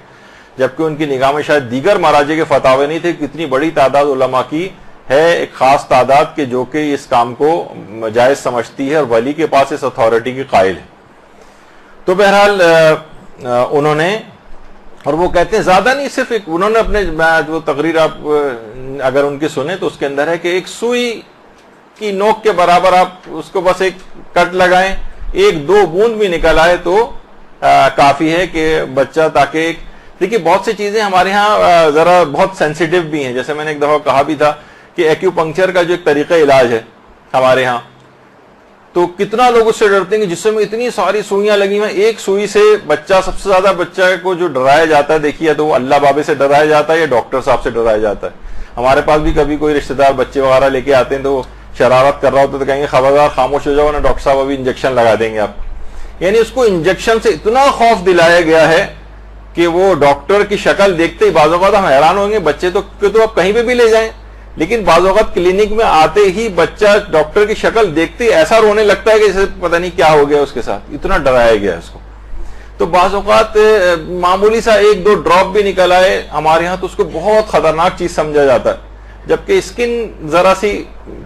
جبکہ ان کی نگاہ میں شاید دیگر مراجع کے فتاوے نہیں تھے. کتنی بڑی تعداد علماء کی ہے، ایک خاص تعداد کے جو کہ اس کام کو جائز سمجھتی ہے اور ولی کے پاس اس اتھارٹی کی قائل ہے. تو بہرحال انہوں نے، اور وہ کہتے ہیں زیادہ نہیں، صرف انہوں نے اپنے جو تقریر آپ اگر ان کی سنیں تو اس کے اندر ہے کہ ایک سوئی کی نوک کے برابر آپ اس کو بس ایک کٹ لگائیں، 1-2 بوند بھی نکل آئے تو کافی ہے کہ بچہ، تاکہ دیکھیے بہت سی چیزیں ہمارے ہاں ذرا بہت سینسیٹیو بھی ہیں. جیسے میں نے ایک دفعہ کہا بھی تھا کہ ایکیوپنکچر کا جو ایک طریقہ علاج ہے ہمارے ہاں، تو کتنا لوگ اس سے ڈرتے ہیں کہ جسم میں اتنی ساری سوئیاں لگی ہیں، ایک سوئی سے بچہ، سب سے زیادہ بچہ کو جو ڈرایا جاتا ہے دیکھیے تو وہ اللہ بابے سے ڈرایا جاتا ہے یا ڈاکٹر صاحب سے ڈرایا جاتا ہے. ہمارے پاس بھی کبھی کوئی رشتہ دار بچے وغیرہ لے کے آتے ہیں تو وہ شرارت کر رہا ہوتا ہے تو کہیں گے خبردار خاموش ہو جاؤ نا ڈاکٹر صاحب ابھی انجیکشن لگا دیں گے آپ. یعنی اس کو انجیکشن سے اتنا خوف دلایا گیا ہے کہ وہ ڈاکٹر کی شکل دیکھتے ہی بعض اوقات ہم حیران ہوں گے، بچے تو آپ کہیں پہ بھی لے جائیں، لیکن بعض اوقات کلینک میں آتے ہی بچہ ڈاکٹر کی شکل دیکھتے ہی ایسا رونے لگتا ہے کہ جیسے پتہ نہیں کیا ہو گیا اس کے ساتھ، اتنا ڈرایا گیا اس کو. تو بعض اوقات معمولی سا 1-2 ڈراپ بھی نکل آئے ہمارے ہاں تو اس کو بہت خطرناک چیز سمجھا جاتا ہے، جبکہ اسکن ذرا سی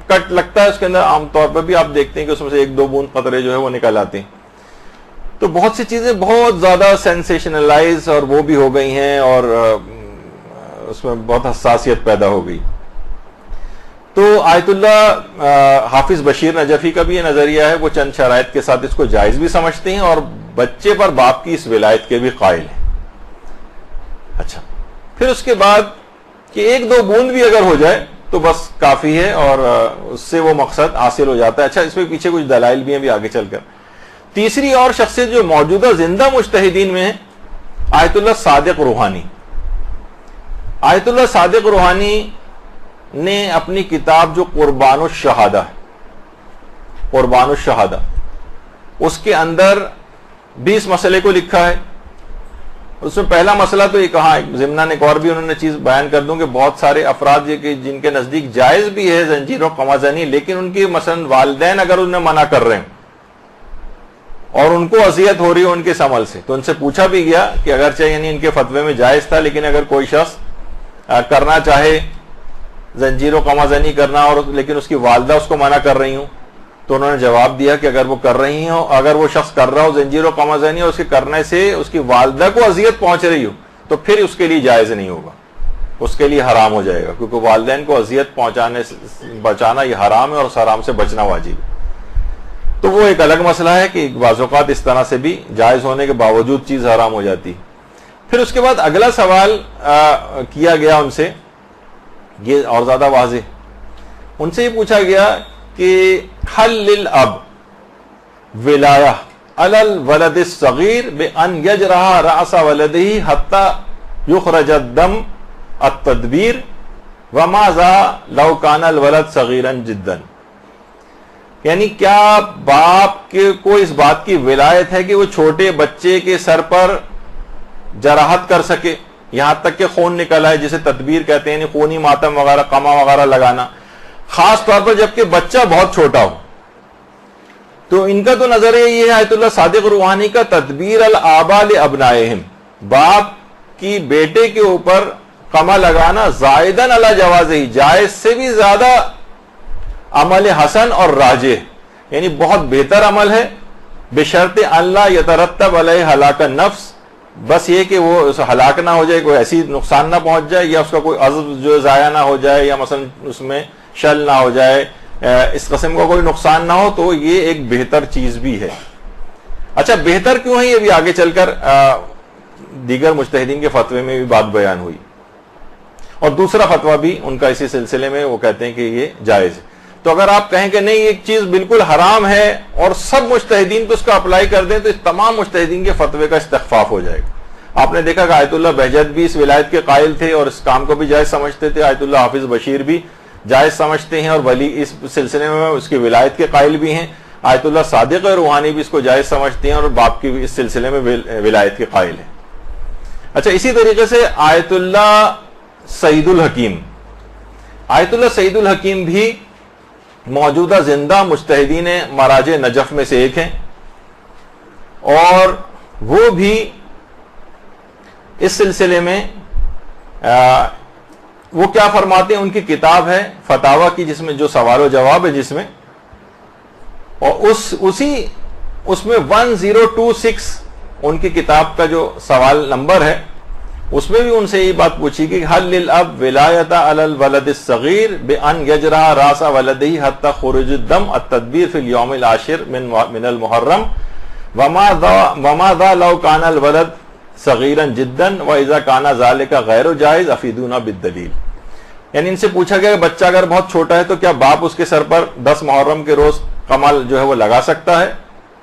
کٹ لگتا ہے اس کے اندر عام طور پر بھی آپ دیکھتے ہیں کہ اس میں سے 1-2 بوند قطرے جو ہے وہ نکل آتے ہیں. تو بہت سی چیزیں بہت زیادہ سینسیشنلائز اور وہ بھی ہو گئی ہیں اور اس میں بہت حساسیت پیدا ہو گئی. تو آیت اللہ حافظ بشیر نجفی کا بھی یہ نظریہ ہے، وہ چند شرائط کے ساتھ اس کو جائز بھی سمجھتے ہیں اور بچے پر باپ کی اس ولایت کے بھی قائل ہیں. اچھا، پھر اس کے بعد کہ 1-2 بوند بھی اگر ہو جائے تو بس کافی ہے اور اس سے وہ مقصد حاصل ہو جاتا ہے. اچھا، اس میں پیچھے کچھ دلائل بھی ہیں بھی آگے چل کر. تیسری اور شخصیت جو موجودہ زندہ مجتہدین میں ہے، آیت اللہ صادق روحانی. آیت اللہ صادق روحانی نے اپنی کتاب جو قربان الشہادہ اس کے اندر بھی اس مسئلے کو لکھا ہے. اس میں پہلا مسئلہ تو یہ کہا، ضمناً ایک اور بھی انہوں نے چیز بیان کر دوں کہ بہت سارے افراد جن کے نزدیک جائز بھی ہے زنجیر و قمازنی، لیکن ان کی مثلا والدین اگر انہیں منع کر رہے ہیں اور ان کو اذیت ہو رہی ہے ان کے اس عمل سے، تو ان سے پوچھا بھی گیا کہ اگرچہ یعنی ان کے فتوے میں جائز تھا، لیکن اگر کوئی شخص کرنا چاہے زنجیر و قمازنی کرنا اور لیکن اس کی والدہ اس کو منع کر رہی ہوں، تو انہوں نے جواب دیا کہ اگر وہ کر رہی ہوں، اگر وہ شخص کر رہا ہو زنجیر و قمازنی اور اس کے کرنے سے اس کی والدہ کو اذیت پہنچ رہی ہو، تو پھر اس کے لیے جائز نہیں ہوگا، اس کے لیے حرام ہو جائے گا، کیونکہ والدین کو اذیت پہنچانے سے بچانا یہ حرام ہے اور اس حرام سے بچنا واجب ہے. تو وہ ایک الگ مسئلہ ہے کہ بعض اوقات اس طرح سے بھی جائز ہونے کے باوجود چیز حرام ہو جاتی. پھر اس کے بعد اگلا سوال کیا گیا ان سے، یہ اور زیادہ واضح، ان سے یہ پوچھا گیا کہ حل للاب ولایہ علی الولد الصغیر بان یجرح رأس ولدہ حتی یخرج الدم التدبیر وماذا لو کان الولد صغیرا جدا. یعنی کیا باپ کے کو اس بات کی ولایت ہے کہ وہ چھوٹے بچے کے سر پر جراحت کر سکے یہاں تک کہ خون نکل آئے، جسے تدبیر کہتے ہیں، یعنی خونی ماتم وغیرہ قما وغیرہ لگانا، خاص طور پر جبکہ بچہ بہت چھوٹا ہو. تو ان کا تو نظریہ یہ ہے آیت اللہ صادق روحانی کا، تدبیر الآباء لابنائہم، باپ کی بیٹے کے اوپر قما لگانا زائدن علی جوازہ، جائز سے بھی زیادہ عمل حسن اور راجح، یعنی بہت بہتر عمل ہے، بشرط اللہ یترتب علیہ ہلاک النفس، بس یہ کہ وہ ہلاک نہ ہو جائے، کوئی ایسی نقصان نہ پہنچ جائے، یا اس کا کوئی عزب جو ضائع نہ ہو جائے، یا مثلا اس میں شل نہ ہو جائے، اس قسم کا کوئی نقصان نہ ہو، تو یہ ایک بہتر چیز بھی ہے۔ اچھا بہتر کیوں ہے، یہ بھی آگے چل کر دیگر مجتہدین کے فتوے میں بھی بات بیان ہوئی، اور دوسرا فتویٰ بھی ان کا اسی سلسلے میں، وہ کہتے ہیں کہ یہ جائز ہے۔ تو اگر آپ کہیں کہ نہیں ایک چیز بالکل حرام ہے اور سب مجتہدین تو اس کا اپلائی کر دیں، تو اس تمام مجتہدین کے فتوے کا استخفاف ہو جائے گا۔ آپ نے دیکھا کہ آیت اللہ بہجت بھی اس ولایت کے قائل تھے اور اس کام کو بھی جائز سمجھتے تھے، آیت اللہ حافظ بشیر بھی جائز سمجھتے ہیں اور ولی اس سلسلے میں اس کی ولایت کے قائل بھی ہیں، آیت اللہ صادق روحانی بھی اس کو جائز سمجھتے ہیں اور باپ کی اس سلسلے میں ولایت کے قائل ہیں۔ اچھا اسی طریقے سے آیت اللہ سعید الحکیم، آیت اللہ سعید الحکیم بھی موجودہ زندہ مجتہدین مراجع نجف میں سے ایک ہیں، اور وہ بھی اس سلسلے میں وہ کیا فرماتے ہیں، ان کی کتاب ہے فتاوی کی، جس میں جو سوال و جواب ہے، جس میں اور اس میں 1026 ان کی کتاب کا جو سوال نمبر ہے، اس میں بھی ان سے یہ بات پوچھی کہ حل للاب ولایت علی الولد الصغیر بان یجرح راس ولدہ حتی خروج الدم التدبیر فی الیوم العاشر من المحرم وما ذا لو کان الولد صغیرا جدا واذا کان ذلک غیر جائز افیدونا بالدلیل۔ یعنی ان سے پوچھا گیا کہ بچہ اگر بہت چھوٹا ہے تو کیا باپ اس کے سر پر 10 محرم کے روز کمل جو ہے وہ لگا سکتا ہے،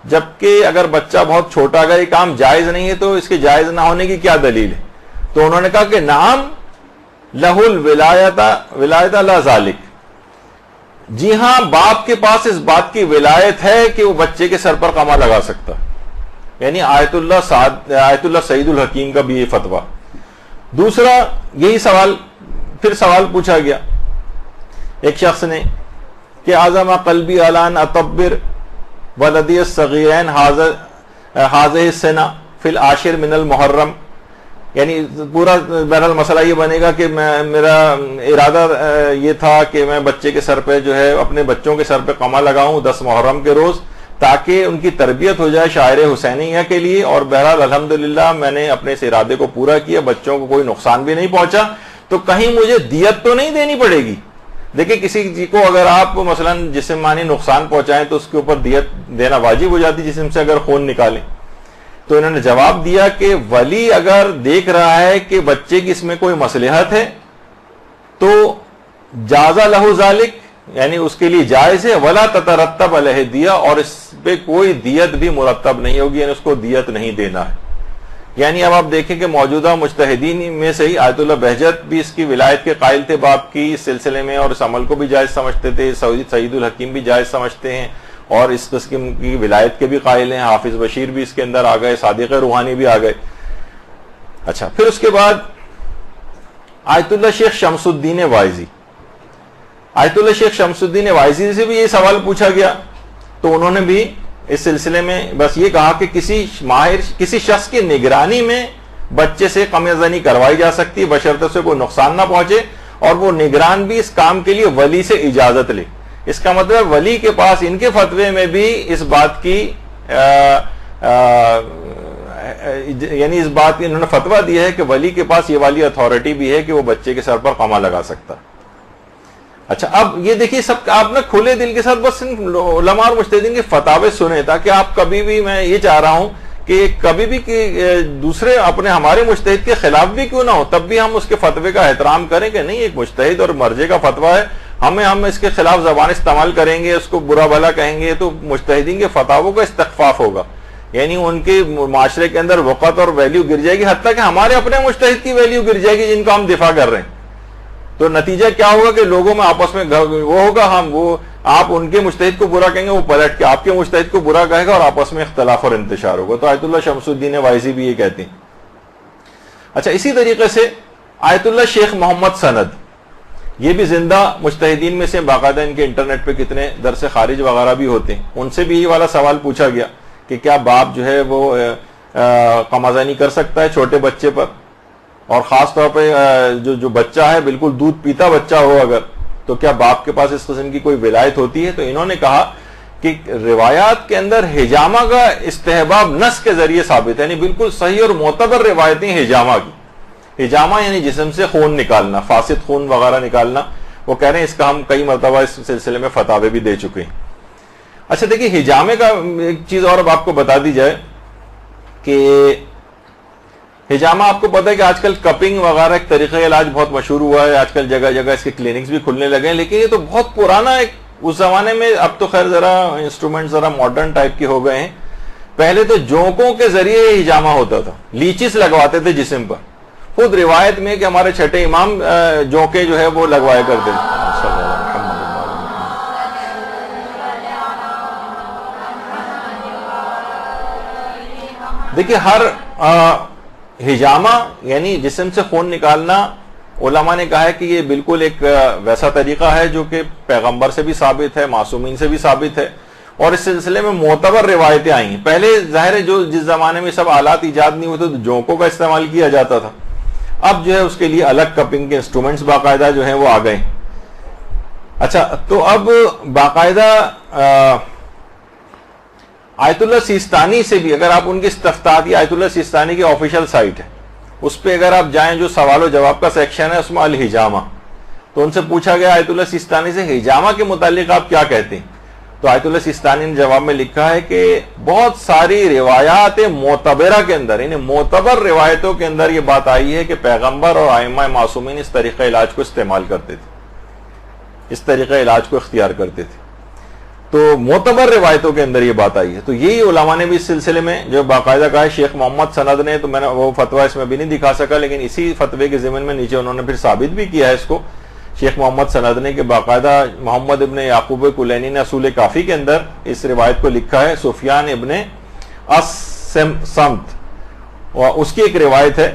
جبکہ اگر بچہ بہت چھوٹا، اگر یہ کام جائز نہیں ہے تو اس کے جائز نہ ہونے کی کیا دلیل ہے؟ تو انہوں نے کہا کہ نعم لہ الولایت لا ذالک، جی ہاں باپ کے پاس اس بات کی ولایت ہے کہ وہ بچے کے سر پر قمع لگا سکتا ہے، یعنی آیت اللہ سعید الحکیم کا بھی یہ فتویٰ۔ دوسرا یہی پھر سوال پوچھا گیا ایک شخص نے کہ اعظم قلبی الان اطبر ولدی الصغیرین حاضہ السنہ فی العاشر من المحرم، یعنی پورا بہرحال مسئلہ یہ بنے گا کہ میرا ارادہ یہ تھا کہ میں بچے کے سر پہ جو ہے اپنے بچوں کے سر پہ قمع لگاؤں 10 محرم کے روز، تاکہ ان کی تربیت ہو جائے شاعر حسینیہ کے لیے، اور بہرحال الحمدللہ میں نے اپنے اس ارادے کو پورا کیا، بچوں کو کوئی نقصان بھی نہیں پہنچا، تو کہیں مجھے دیت تو نہیں دینی پڑے گی؟ دیکھیں کسی کو اگر آپ مثلا جسمانی نقصان پہنچائیں تو اس کے اوپر دیت دینا واجب ہو جاتی، جسم سے اگر خون نکالیں۔ تو انہوں نے جواب دیا کہ ولی اگر دیکھ رہا ہے کہ بچے کی اس میں کوئی مصلحت ہے تو جازا لہو ذالک، یعنی اس کے لیے جائز ہے، ولا تترتب علیہ دیہ، اور اس پہ کوئی دیت بھی مرتب نہیں ہوگی، یعنی اس کو دیت نہیں دینا ہے۔ یعنی اب آپ دیکھیں کہ موجودہ مجتہدین میں سے ہی آیت اللہ بہجت بھی اس کی ولایت کے قائل تھے باپ کی اس سلسلے میں، اور اس عمل کو بھی جائز سمجھتے تھے، سعید الحکیم بھی جائز سمجھتے ہیں اور اس قسم کی ولایت کے بھی قائل ہیں، حافظ بشیر بھی اس کے اندر آ گئے، صادق روحانی بھی آ گئے۔ اچھا پھر اس کے بعد آیت اللہ شیخ شمس الدین وائزی، آیت اللہ شیخ شمس الدین وائزی سے بھی یہ سوال پوچھا گیا، تو انہوں نے بھی اس سلسلے میں بس یہ کہا کہ کسی شخص کی نگرانی میں بچے سے قمع زنی کروائی جا سکتی ہے بشرط سے کوئی نقصان نہ پہنچے، اور وہ نگران بھی اس کام کے لیے ولی سے اجازت لے۔ اس کا مطلب ولی کے پاس ان کے فتوے میں بھی اس بات کی یعنی اس بات کی انہوں نے فتویٰ دیا ہے کہ ولی کے پاس یہ والی اتھارٹی بھی ہے کہ وہ بچے کے سر پر قمع لگا سکتا۔ اچھا اب یہ دیکھیے سب آپ نے کھلے دل کے ساتھ بس علماء اور مجتہدین کے فتاوے سنے، تاکہ آپ کبھی بھی، میں یہ چاہ رہا ہوں کہ کبھی بھی دوسرے ہمارے مجتہد کے خلاف بھی کیوں نہ ہو، تب بھی ہم اس کے فتوے کا احترام کریں کہ نہیں ایک مجتہد اور مرجع کا فتویٰ ہے، ہم اس کے خلاف زبان استعمال کریں گے، اس کو برا بھلا کہیں گے، تو مجتہدین کے فتاووں کا استخفاف ہوگا، یعنی ان کے معاشرے کے اندر وقت اور ویلیو گر جائے گی، حتیٰ کہ ہمارے اپنے مجتہد کی ویلیو گر جائے گی جن کا ہم دفاع کر رہے ہیں۔ تو نتیجہ کیا ہوگا کہ لوگوں میں آپس میں وہ ہوگا، آپ ان کے مجتہد کو برا کہیں گے، وہ پلٹ کے آپ کے مجتہد کو برا کہے گا، اور آپس میں اختلاف اور انتشار ہوگا۔ تو آیت اللہ شمس الدین وائزی بھی یہ کہتے ہیں۔ اچھا اسی طریقے سے آیت اللہ شیخ محمد سند، یہ بھی زندہ مجتہدین میں سے، باقاعدہ ان کے انٹرنیٹ پہ کتنے درس خارج وغیرہ بھی ہوتے ہیں، ان سے بھی یہ والا سوال پوچھا گیا کہ کیا باپ جو ہے وہ قمع زنی کر سکتا ہے چھوٹے بچے پر، اور خاص طور پہ جو بچہ ہے بالکل دودھ پیتا بچہ ہو اگر، تو کیا باپ کے پاس اس قسم کی کوئی ولایت ہوتی ہے؟ تو انہوں نے کہا کہ روایات کے اندر حجامہ کا استحباب نص کے ذریعے ثابت ہے، یعنی بالکل صحیح اور معتبر روایتیں حجامہ کی. حجامہ یعنی جسم سے خون نکالنا، فاسد خون وغیرہ نکالنا. وہ کہہ رہے ہیں اس کا ہم کئی مرتبہ اس سلسلے میں فتاوے بھی دے چکے ہیں. اچھا دیکھیے حجامے کا ایک چیز اور اب آپ کو بتا دی جائے کہ حجامہ آپ کو پتا ہے کہ آج کل کپنگ وغیرہ ایک طریقہ علاج بہت مشہور ہوا ہے، آج کل جگہ جگہ اس کے کلینکس بھی کھلنے لگے ہیں، لیکن یہ تو بہت پرانا ایک اس زمانے میں، اب تو خیر ذرا انسٹرومنٹ ذرا ماڈرن ٹائپ کے ہو گئے ہیں. پہلے تو جونکوں کے ذریعے حجامہ ہوتا تھا، لیچز لگواتے تھے جسم پر. خود روایت میں کہ ہمارے چھٹے امام جونکے جو ہے وہ لگوایا کرتے تھے. دیکھیے ہر حجامہ یعنی جسم سے خون نکالنا، علماء نے کہا ہے کہ یہ بالکل ایک ویسا طریقہ ہے جو کہ پیغمبر سے بھی ثابت ہے، معصومین سے بھی ثابت ہے، اور اس سلسلے میں معتبر روایتیں آئی ہیں. پہلے ظاہر ہے جس زمانے میں سب آلات ایجاد نہیں ہوتے تو جونکوں کا استعمال کیا جاتا تھا. اب جو ہے اس کے لیے الگ کپنگ کے انسٹرومنٹس باقاعدہ جو ہیں وہ آ گئے. اچھا تو اب باقاعدہ آیت اللہ سیستانی سے بھی، اگر آپ ان کی استفتاحی آیت اللہ سیستانی کی آفیشیل سائٹ ہے اس پہ اگر آپ جائیں، جو سوال و جواب کا سیکشن ہے اس میں الحجامہ، تو ان سے پوچھا گیا آیت اللہ سیستانی سے حجامہ کے متعلق آپ کیا کہتے ہیں، تو آیت اللہ سیستانی نے جواب میں لکھا ہے کہ بہت ساری روایات معتبرہ کے اندر، یعنی معتبر روایتوں کے اندر یہ بات آئی ہے کہ پیغمبر اور ائمہ معصومین اس طریقہ علاج کو استعمال کرتے تھے، اس طریقہ علاج کو اختیار کرتے تھے. تو معتبر روایتوں کے اندر یہ بات آئی ہے. تو یہی علماء نے بھی اس سلسلے میں جو باقاعدہ کہا ہے، شیخ محمد سند نے، تو میں نے وہ فتویٰ اس میں بھی نہیں دکھا سکا، لیکن اسی فتوے کے ضمن میں نیچے انہوں نے پھر ثابت بھی کیا ہے اس کو، شیخ محمد سند نے، کہ باقاعدہ محمد ابن یعقوب کلینی نے اصول کافی کے اندر اس روایت کو لکھا ہے. سفیان ابن سمت اس کی ایک روایت ہے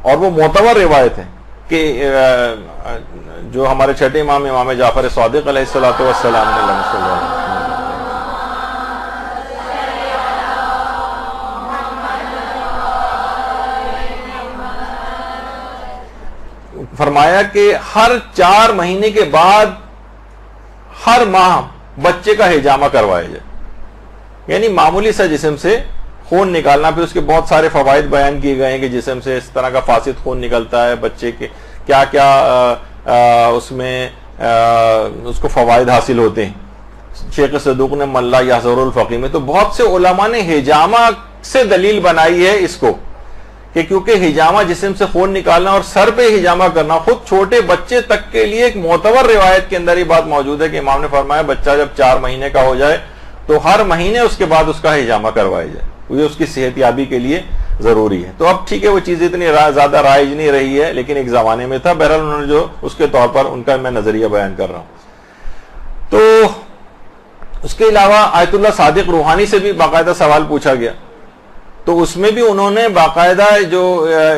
اور وہ معتبر روایت ہے کہ جو ہمارے چھٹے امام امام جعفر صادق علیہ الصلوۃ والسلام نے فرمایا کہ ہر 4 مہینے کے بعد ہر ماہ بچے کا حجامہ کروایا جائے، یعنی معمولی سا جسم سے خون نکالنا. پھر اس کے بہت سارے فوائد بیان کیے گئے ہیں کہ جسم سے اس طرح کا فاسد خون نکلتا ہے، بچے کے کیا کیا اس میں اس کو فوائد حاصل ہوتے ہیں. شیخ صدوق نے ملا یحذر الفقی میں، تو بہت سے علماء نے حجامہ سے دلیل بنائی ہے اس کو کہ کیونکہ حجامہ جسم سے خون نکالنا اور سر پہ حجامہ کرنا خود چھوٹے بچے تک کے لیے ایک معتبر روایت کے اندر یہ بات موجود ہے کہ امام نے فرمایا بچہ جب 4 مہینے کا ہو جائے تو ہر مہینے اس کے بعد اس کا حجامہ کروایا جائے، یہ اس کی صحت یابی کے لیے ضروری ہے. تو اب ٹھیک ہے وہ چیز اتنی زیادہ رائج نہیں رہی ہے، لیکن ایک زمانے میں تھا. بہرحال انہوں نے جو اس کے طور پر ان کا میں نظریہ بیان کر رہا ہوں. تو اس کے علاوہ آیت اللہ صادق روحانی سے بھی باقاعدہ سوال پوچھا گیا، تو اس میں بھی انہوں نے باقاعدہ جو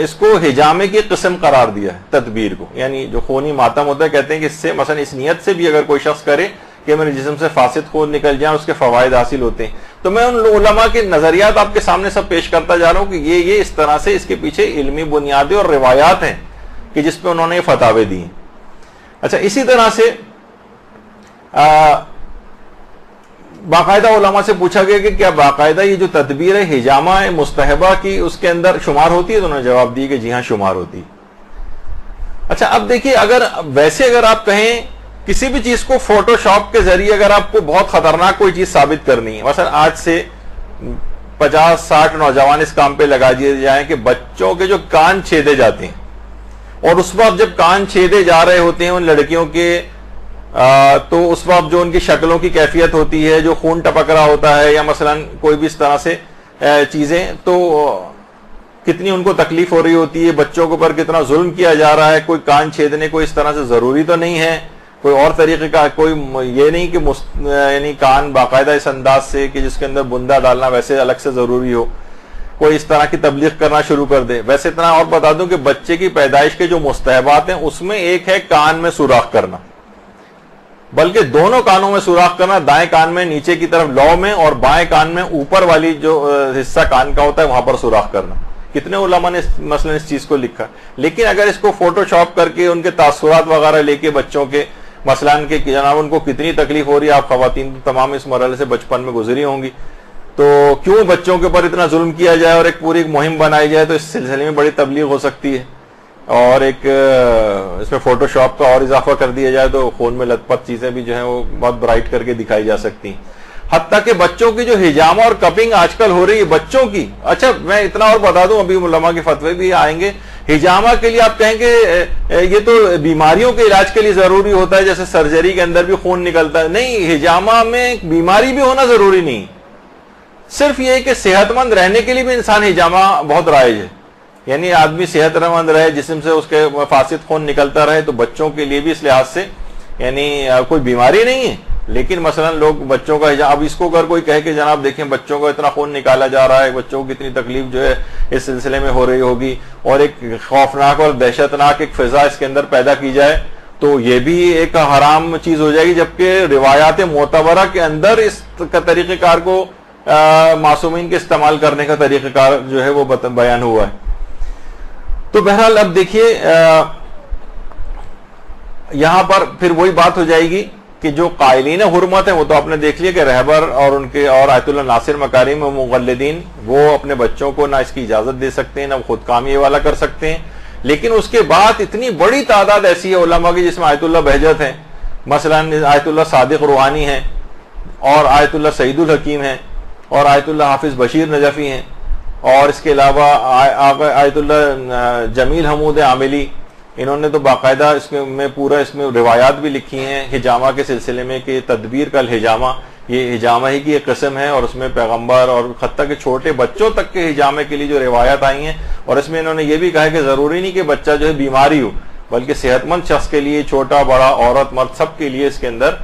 اس کو حجامے کی قسم قرار دیا ہے، تدبیر کو، یعنی جو خونی ماتم ہوتا ہے، کہتے ہیں کہ اس سے مثلا اس نیت سے بھی اگر کوئی شخص کرے کہ میرے جسم سے فاسد خون نکل جائے، اس کے فوائد حاصل ہوتے ہیں. تو میں ان علماء کے نظریات آپ کے سامنے سب پیش کرتا جا رہا ہوں کہ یہ اس طرح سے اس کے پیچھے علمی بنیادیں اور روایات ہیں کہ جس پہ انہوں نے فتاوے دی ہیں. اچھا اسی طرح سے باقاعدہ علماء سے پوچھا گیا کہ کیا باقاعدہ یہ جو تدبیر ہے حجامہ مستحبہ کی اس کے اندر شمار ہوتی ہے، تو انہوں نے جواب دی کہ جی ہاں شمار ہوتی ہے. اچھا اب دیکھیے اگر آپ کہیں کسی بھی چیز کو فوٹو شاپ کے ذریعے اگر آپ کو بہت خطرناک کوئی چیز ثابت کرنی ہے، مثلا آج سے 50-60 نوجوان اس کام پہ لگا دیے جائیں کہ بچوں کے جو کان چھیدے جاتے ہیں، اور اس وقت جب کان چھیدے جا رہے ہوتے ہیں ان لڑکیوں کے تو اس وقت جو ان کی شکلوں کی کیفیت ہوتی ہے، جو خون ٹپک رہا ہوتا ہے یا مثلا کوئی بھی اس طرح سے چیزیں، تو کتنی ان کو تکلیف ہو رہی ہوتی ہے، بچوں کے اوپر کتنا ظلم کیا جا رہا ہے. کوئی کان چھیدنے کوئی اس طرح سے ضروری تو نہیں ہے، کوئی اور طریقے کا، کوئی یہ نہیں کہ یعنی کان باقاعدہ اس انداز سے کہ جس کے اندر بندہ ڈالنا ویسے الگ سے ضروری ہو، کوئی اس طرح کی تبلیغ کرنا شروع کر دے. ویسے اتنا اور بتا دوں کہ بچے کی پیدائش کے جو مستحبات ہیں اس میں ایک ہے کان میں سوراخ کرنا، بلکہ دونوں کانوں میں سوراخ کرنا، دائیں کان میں نیچے کی طرف لو میں اور بائیں کان میں اوپر والی جو حصہ کان کا ہوتا ہے وہاں پر سوراخ کرنا. کتنے علماء نے مثلا اس چیز کو لکھا. لیکن اگر اس کو فوٹو شاپ کر کے ان کے تاثرات وغیرہ لے کے بچوں کے مثلاً کہ جناب ان کو کتنی تکلیف ہو رہی ہے. آپ خواتین تمام اس مرحلے سے بچپن میں گزری ہوں گی, تو کیوں بچوں کے اوپر اتنا ظلم کیا جائے اور ایک پوری مہم بنائی جائے, تو اس سلسلے میں بڑی تبلیغ ہو سکتی ہے, اور ایک اس میں فوٹو شاپ کا اور اضافہ کر دیا جائے تو خون میں لت پت چیزیں بھی جو ہیں وہ بہت برائٹ کر کے دکھائی جا سکتی ہیں. حتیٰ کہ بچوں کی جو ہجامہ اور کپنگ آج کل ہو رہی ہے بچوں کی, اچھا میں اتنا اور بتا دوں, ابھی علماء کے فتوے بھی آئیں گے. ہجامہ کے لیے آپ کہیں گے یہ تو بیماریوں کے علاج کے لیے ضروری ہوتا ہے, جیسے سرجری کے اندر بھی خون نکلتا ہے. نہیں, ہجامہ میں بیماری بھی ہونا ضروری نہیں, صرف یہ کہ صحت مند رہنے کے لیے بھی انسان ہجامہ بہت رائج ہے. یعنی آدمی صحت مند رہے, جسم سے اس کے فاسد خون نکلتا رہے, تو بچوں کے لیے بھی اس لحاظ سے یعنی کوئی بیماری نہیں ہے. لیکن مثلا لوگ بچوں کا اب اس کو اگر کوئی کہے کہ جناب دیکھیں بچوں کو اتنا خون نکالا جا رہا ہے, بچوں کو کتنی تکلیف جو ہے اس سلسلے میں ہو رہی ہوگی, اور ایک خوفناک اور دہشتناک ایک فضا اس کے اندر پیدا کی جائے, تو یہ بھی ایک حرام چیز ہو جائے گی. جبکہ روایات معتبرہ کے اندر اس طریقہ کار کو معصومین کے استعمال کرنے کا طریقہ کار جو ہے وہ بیان ہوا ہے. تو بہرحال اب دیکھیے یہاں پر پھر وہی بات ہو جائے گی کہ جو قائلین حرمت ہیں وہ تو آپ نے دیکھ لیا کہ رہبر اور ان کے اور آیت اللہ ناصر مکارم و مقلدین وہ اپنے بچوں کو نہ اس کی اجازت دے سکتے ہیں, نہ خود کام یہ والا کر سکتے ہیں. لیکن اس کے بعد اتنی بڑی تعداد ایسی ہے علماء کی جس میں آیت اللہ بہجت ہیں, مثلا آیت اللہ صادق روحانی ہیں, اور آیت اللہ سعید الحکیم ہیں, اور آیت اللہ حافظ بشیر نجفی ہیں, اور اس کے علاوہ آیت اللہ جمیل حمود عاملی, انہوں نے تو باقاعدہ اس میں پورا اس میں روایات بھی لکھی ہیں ہجامہ کے سلسلے میں کہ تدبیر کا الحجامہ, یہ ہجامہ ہی کی ایک قسم ہے, اور اس میں پیغمبر اور حتیٰ کہ چھوٹے بچوں تک کے ہجامے کے لیے جو روایات آئی ہیں, اور اس میں انہوں نے یہ بھی کہا کہ ضروری نہیں کہ بچہ جو ہے بیماری ہو, بلکہ صحت مند شخص کے لیے, چھوٹا بڑا عورت مرد سب کے لیے اس کے اندر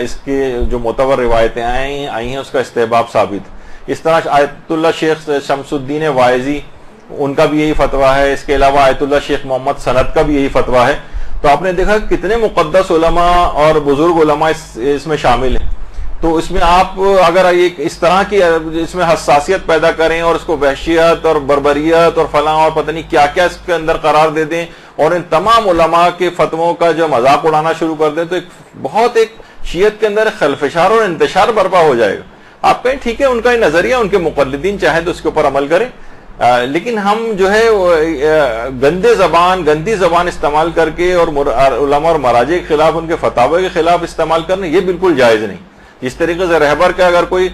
اس کی جو معتبر روایتیں آئی ہیں اس کا استحباب ثابت. اس طرح آیت اللہ شیخ شمس الدین وائزی ان کا بھی یہی فتویٰ ہے, اس کے علاوہ آیت اللہ شیخ محمد سند کا بھی یہی فتویٰ ہے. تو آپ نے دیکھا کتنے مقدس علماء اور بزرگ علماء اس میں شامل ہیں. تو اس میں آپ اگر ایک اس طرح کی اس میں حساسیت پیدا کریں اور اس کو وحشیت اور بربریت اور فلاں اور پتہ نہیں کیا کیا اس کے اندر قرار دے دیں, اور ان تمام علماء کے فتووں کا جو مذاق اڑانا شروع کر دیں, تو ایک شیعت کے اندر خلفشار اور انتشار برپا ہو جائے گا. آپ کہیں ٹھیک ہے ان کا یہ نظریہ, ان کے مقلدین چاہیں تو اس کے اوپر عمل کریں, لیکن ہم جو ہے گندی زبان استعمال کر کے اور علماء اور مراجع کے خلاف, ان کے فتاوی کے خلاف استعمال کرنا یہ بالکل جائز نہیں. جس طریقے سے رہبر کا اگر کوئی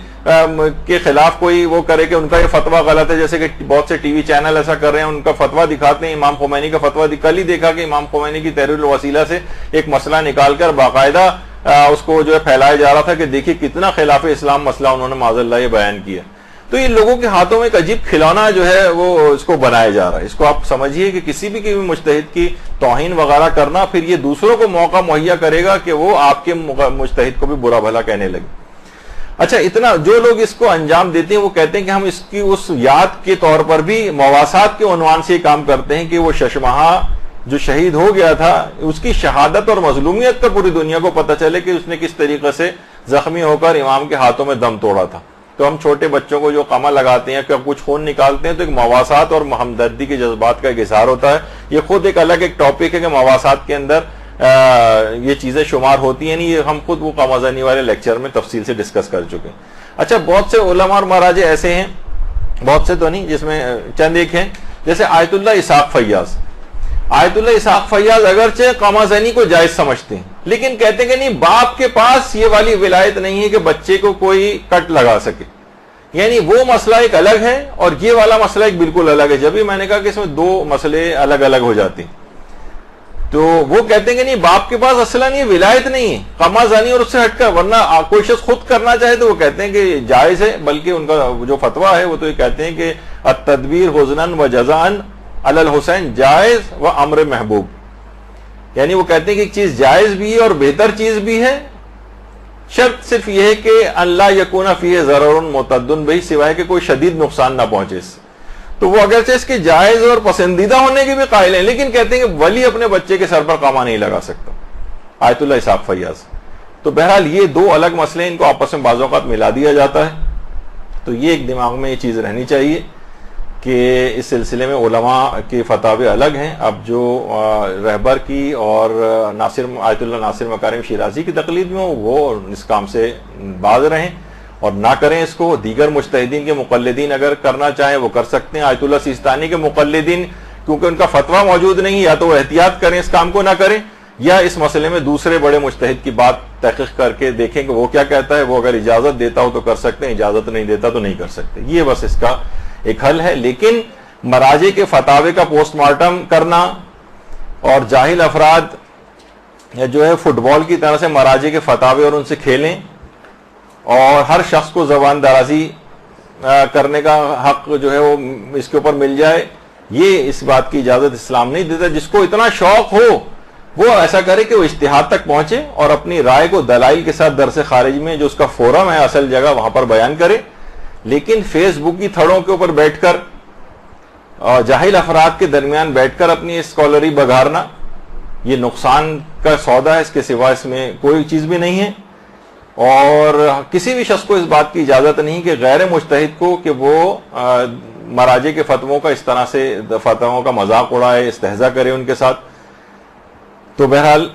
کے خلاف کوئی وہ کرے کہ ان کا یہ فتویٰ غلط ہے, جیسے کہ بہت سے ٹی وی چینل ایسا کر رہے ہیں, ان کا فتویٰ دکھاتے ہیں امام خمینی کا فتویٰ, کل ہی دیکھا کہ امام خمینی کی تحریر الوسیلہ سے ایک مسئلہ نکال کر باقاعدہ اس کو جو ہے پھیلایا جا رہا تھا کہ دیکھیے کتنا خلاف اسلام مسئلہ انہوں نے معاذ اللہ یہ بیان کیا. تو یہ لوگوں کے ہاتھوں میں ایک عجیب کھلونا جو ہے وہ اس کو بنایا جا رہا ہے. اس کو آپ سمجھیے کہ کسی بھی مجتہد کی توہین وغیرہ کرنا پھر یہ دوسروں کو موقع مہیا کرے گا کہ وہ آپ کے مجتہد کو بھی برا بھلا کہنے لگے. اچھا, اتنا جو لوگ اس کو انجام دیتے ہیں وہ کہتے ہیں کہ ہم اس کی اس یاد کے طور پر بھی مواسات کے عنوان سے یہ کام کرتے ہیں کہ وہ ششمہا جو شہید ہو گیا تھا اس کی شہادت اور مظلومیت کا پوری دنیا کو پتہ چلے کہ اس نے کس طریقے سے زخمی ہو کر امام کے ہاتھوں میں دم توڑا تھا. تو ہم چھوٹے بچوں کو جو قمع لگاتے ہیں کہ کچھ خون نکالتے ہیں تو ایک مواسات اور ہمدردی کے جذبات کا ایک اظہار ہوتا ہے. یہ خود ایک الگ ایک ٹاپک ہے کہ مواسات کے اندر یہ چیزیں شمار ہوتی ہیں نہیں, یہ ہم خود وہ قمع زنی والے لیکچر میں تفصیل سے ڈسکس کر چکے ہیں. اچھا, بہت سے علماء اور مراجع ایسے ہیں, بہت سے تو نہیں, جس میں چند ایک ہیں, جیسے آیت اللہ اسحاق فیاض. آیت اللہ اسحاق فیاض اگرچہ قمع زنی کو جائز سمجھتے ہیں, لیکن کہتے ہیں کہ نہیں, باپ کے پاس یہ والی ولایت نہیں ہے کہ بچے کو کوئی کٹ لگا سکے. یعنی وہ مسئلہ ایک الگ ہے اور یہ والا مسئلہ ایک بالکل الگ ہے. جب بھی میں نے کہا کہ اس میں دو مسئلے الگ الگ ہو جاتے ہیں, تو وہ کہتے ہیں کہ نہیں, باپ کے پاس اصلاً یہ ولایت نہیں ہے قمع زنی اور اس سے ہٹ کر, ورنہ کوئی شخص خود کرنا چاہے تو وہ کہتے ہیں کہ جائز ہے. بلکہ ان کا جو فتویٰ ہے وہ تو یہ کہتے ہیں کہ التدبیر حزناً و جزاءً علی الحسین جائز و امر محبوب. یعنی وہ کہتے ہیں کہ ایک چیز جائز بھی ہے اور بہتر چیز بھی ہے, شرط صرف یہ ہے کہ اللہ یکون فیہ ضرر معتد بہ, سوائے کہ کوئی شدید نقصان نہ پہنچے اس سے. تو وہ اگرچہ اس کے جائز اور پسندیدہ ہونے کے بھی قائل ہیں, لیکن کہتے ہیں کہ ولی اپنے بچے کے سر پر قمع نہیں لگا سکتا. آیت اللہ اسحاق فیاض. تو بہرحال یہ دو الگ مسئلے, ان کو آپس میں بعض اوقات ملا دیا جاتا ہے. تو یہ ایک دماغ میں یہ چیز رہنی چاہیے. کہ اس سلسلے میں علماء کے فتاوے الگ ہیں. اب جو رہبر کی اور آیت اللہ ناصر مکارم شیرازی کی تقلید میں ہو وہ اس کام سے باز رہیں اور نہ کریں اس کو. دیگر مجتہدین کے مقلدین اگر کرنا چاہیں وہ کر سکتے ہیں. آیت اللہ سیستانی کے مقلدین کیونکہ ان کا فتویٰ موجود نہیں، یا تو وہ احتیاط کریں اس کام کو نہ کریں، یا اس مسئلے میں دوسرے بڑے مجتہد کی بات تحقیق کر کے دیکھیں کہ وہ کیا کہتا ہے. وہ اگر اجازت دیتا ہو تو کر سکتے ہیں، اجازت نہیں دیتا تو نہیں کر سکتے. یہ بس اس کا ایک حل ہے. لیکن مراجع کے فتاوے کا پوسٹ مارٹم کرنا اور جاہل افراد جو ہے فٹ بال کی طرح سے مراجع کے فتاوے اور ان سے کھیلیں اور ہر شخص کو زبان درازی کرنے کا حق جو ہے وہ اس کے اوپر مل جائے، یہ اس بات کی اجازت اسلام نہیں دیتا. جس کو اتنا شوق ہو وہ ایسا کرے کہ وہ اجتہاد تک پہنچے اور اپنی رائے کو دلائل کے ساتھ درس خارج میں جو اس کا فورم ہے اصل جگہ وہاں پر بیان کرے. لیکن فیس بک کی تھڑوں کے اوپر بیٹھ کر اور جاہل افراد کے درمیان بیٹھ کر اپنی اسکالری بگارنا یہ نقصان کا سودا ہے. اس کے سوا اس میں کوئی چیز بھی نہیں ہے. اور کسی بھی شخص کو اس بات کی اجازت نہیں کہ غیر مجتہد کو کہ وہ مراجع کے فتووں کا اس طرح سے فتووں کا مذاق اڑائے، استہزاء کرے ان کے ساتھ. تو بہرحال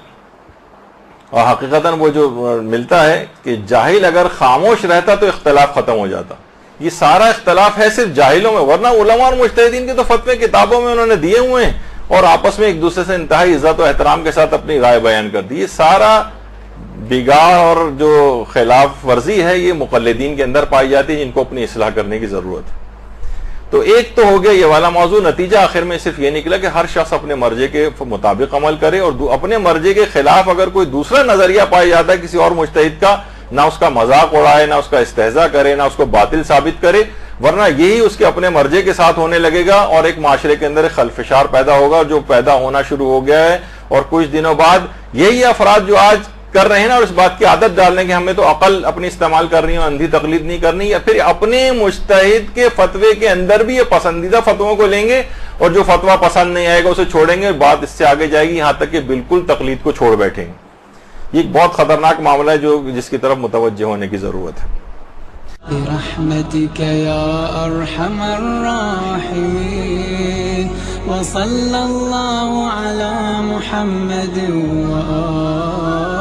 اور حقیقتاً وہ جو ملتا ہے کہ جاہل اگر خاموش رہتا تو اختلاف ختم ہو جاتا. یہ سارا اختلاف ہے صرف جاہلوں میں، ورنہ علماء اور مجتہدین کے تو فتوے کتابوں میں انہوں نے دیے ہوئے ہیں اور آپس میں ایک دوسرے سے انتہائی عزت و احترام کے ساتھ اپنی رائے بیان کر دی. یہ سارا بگاڑ اور جو خلاف ورزی ہے یہ مقلدین کے اندر پائی جاتی ہے، جن کو اپنی اصلاح کرنے کی ضرورت ہے. تو ایک تو ہو گیا یہ والا موضوع. نتیجہ آخر میں صرف یہ نکلا کہ ہر شخص اپنے مرجے کے مطابق عمل کرے اور اپنے مرجے کے خلاف اگر کوئی دوسرا نظریہ پایا جاتا ہے کسی اور مجتہد کا، نہ اس کا مذاق اڑائے، نہ اس کا استہزاء کرے، نہ اس کو باطل ثابت کرے، ورنہ یہی اس کے اپنے مرجے کے ساتھ ہونے لگے گا اور ایک معاشرے کے اندر ایک خلفشار پیدا ہوگا جو پیدا ہونا شروع ہو گیا ہے. اور کچھ دنوں بعد یہی افراد جو آج کر رہے ہیں نا اور اس بات کی عادت ڈال لیں کہ ہمیں تو عقل اپنی استعمال کرنی ہے، اندھی تقلید نہیں کرنی، یا پھر اپنے مجتہد کے فتوے کے اندر بھی یہ پسندیدہ فتووں کو لیں گے اور جو فتویٰ پسند نہیں آئے گا اسے چھوڑیں گے. بات اس سے آگے جائے گی یہاں تک کہ بالکل تقلید کو چھوڑ بیٹھیں گے. یہ ایک بہت خطرناک معاملہ ہے جس کی طرف متوجہ ہونے کی ضرورت ہے. برحمتك يا أرحم الراحمين وصلى الله على محمد وآله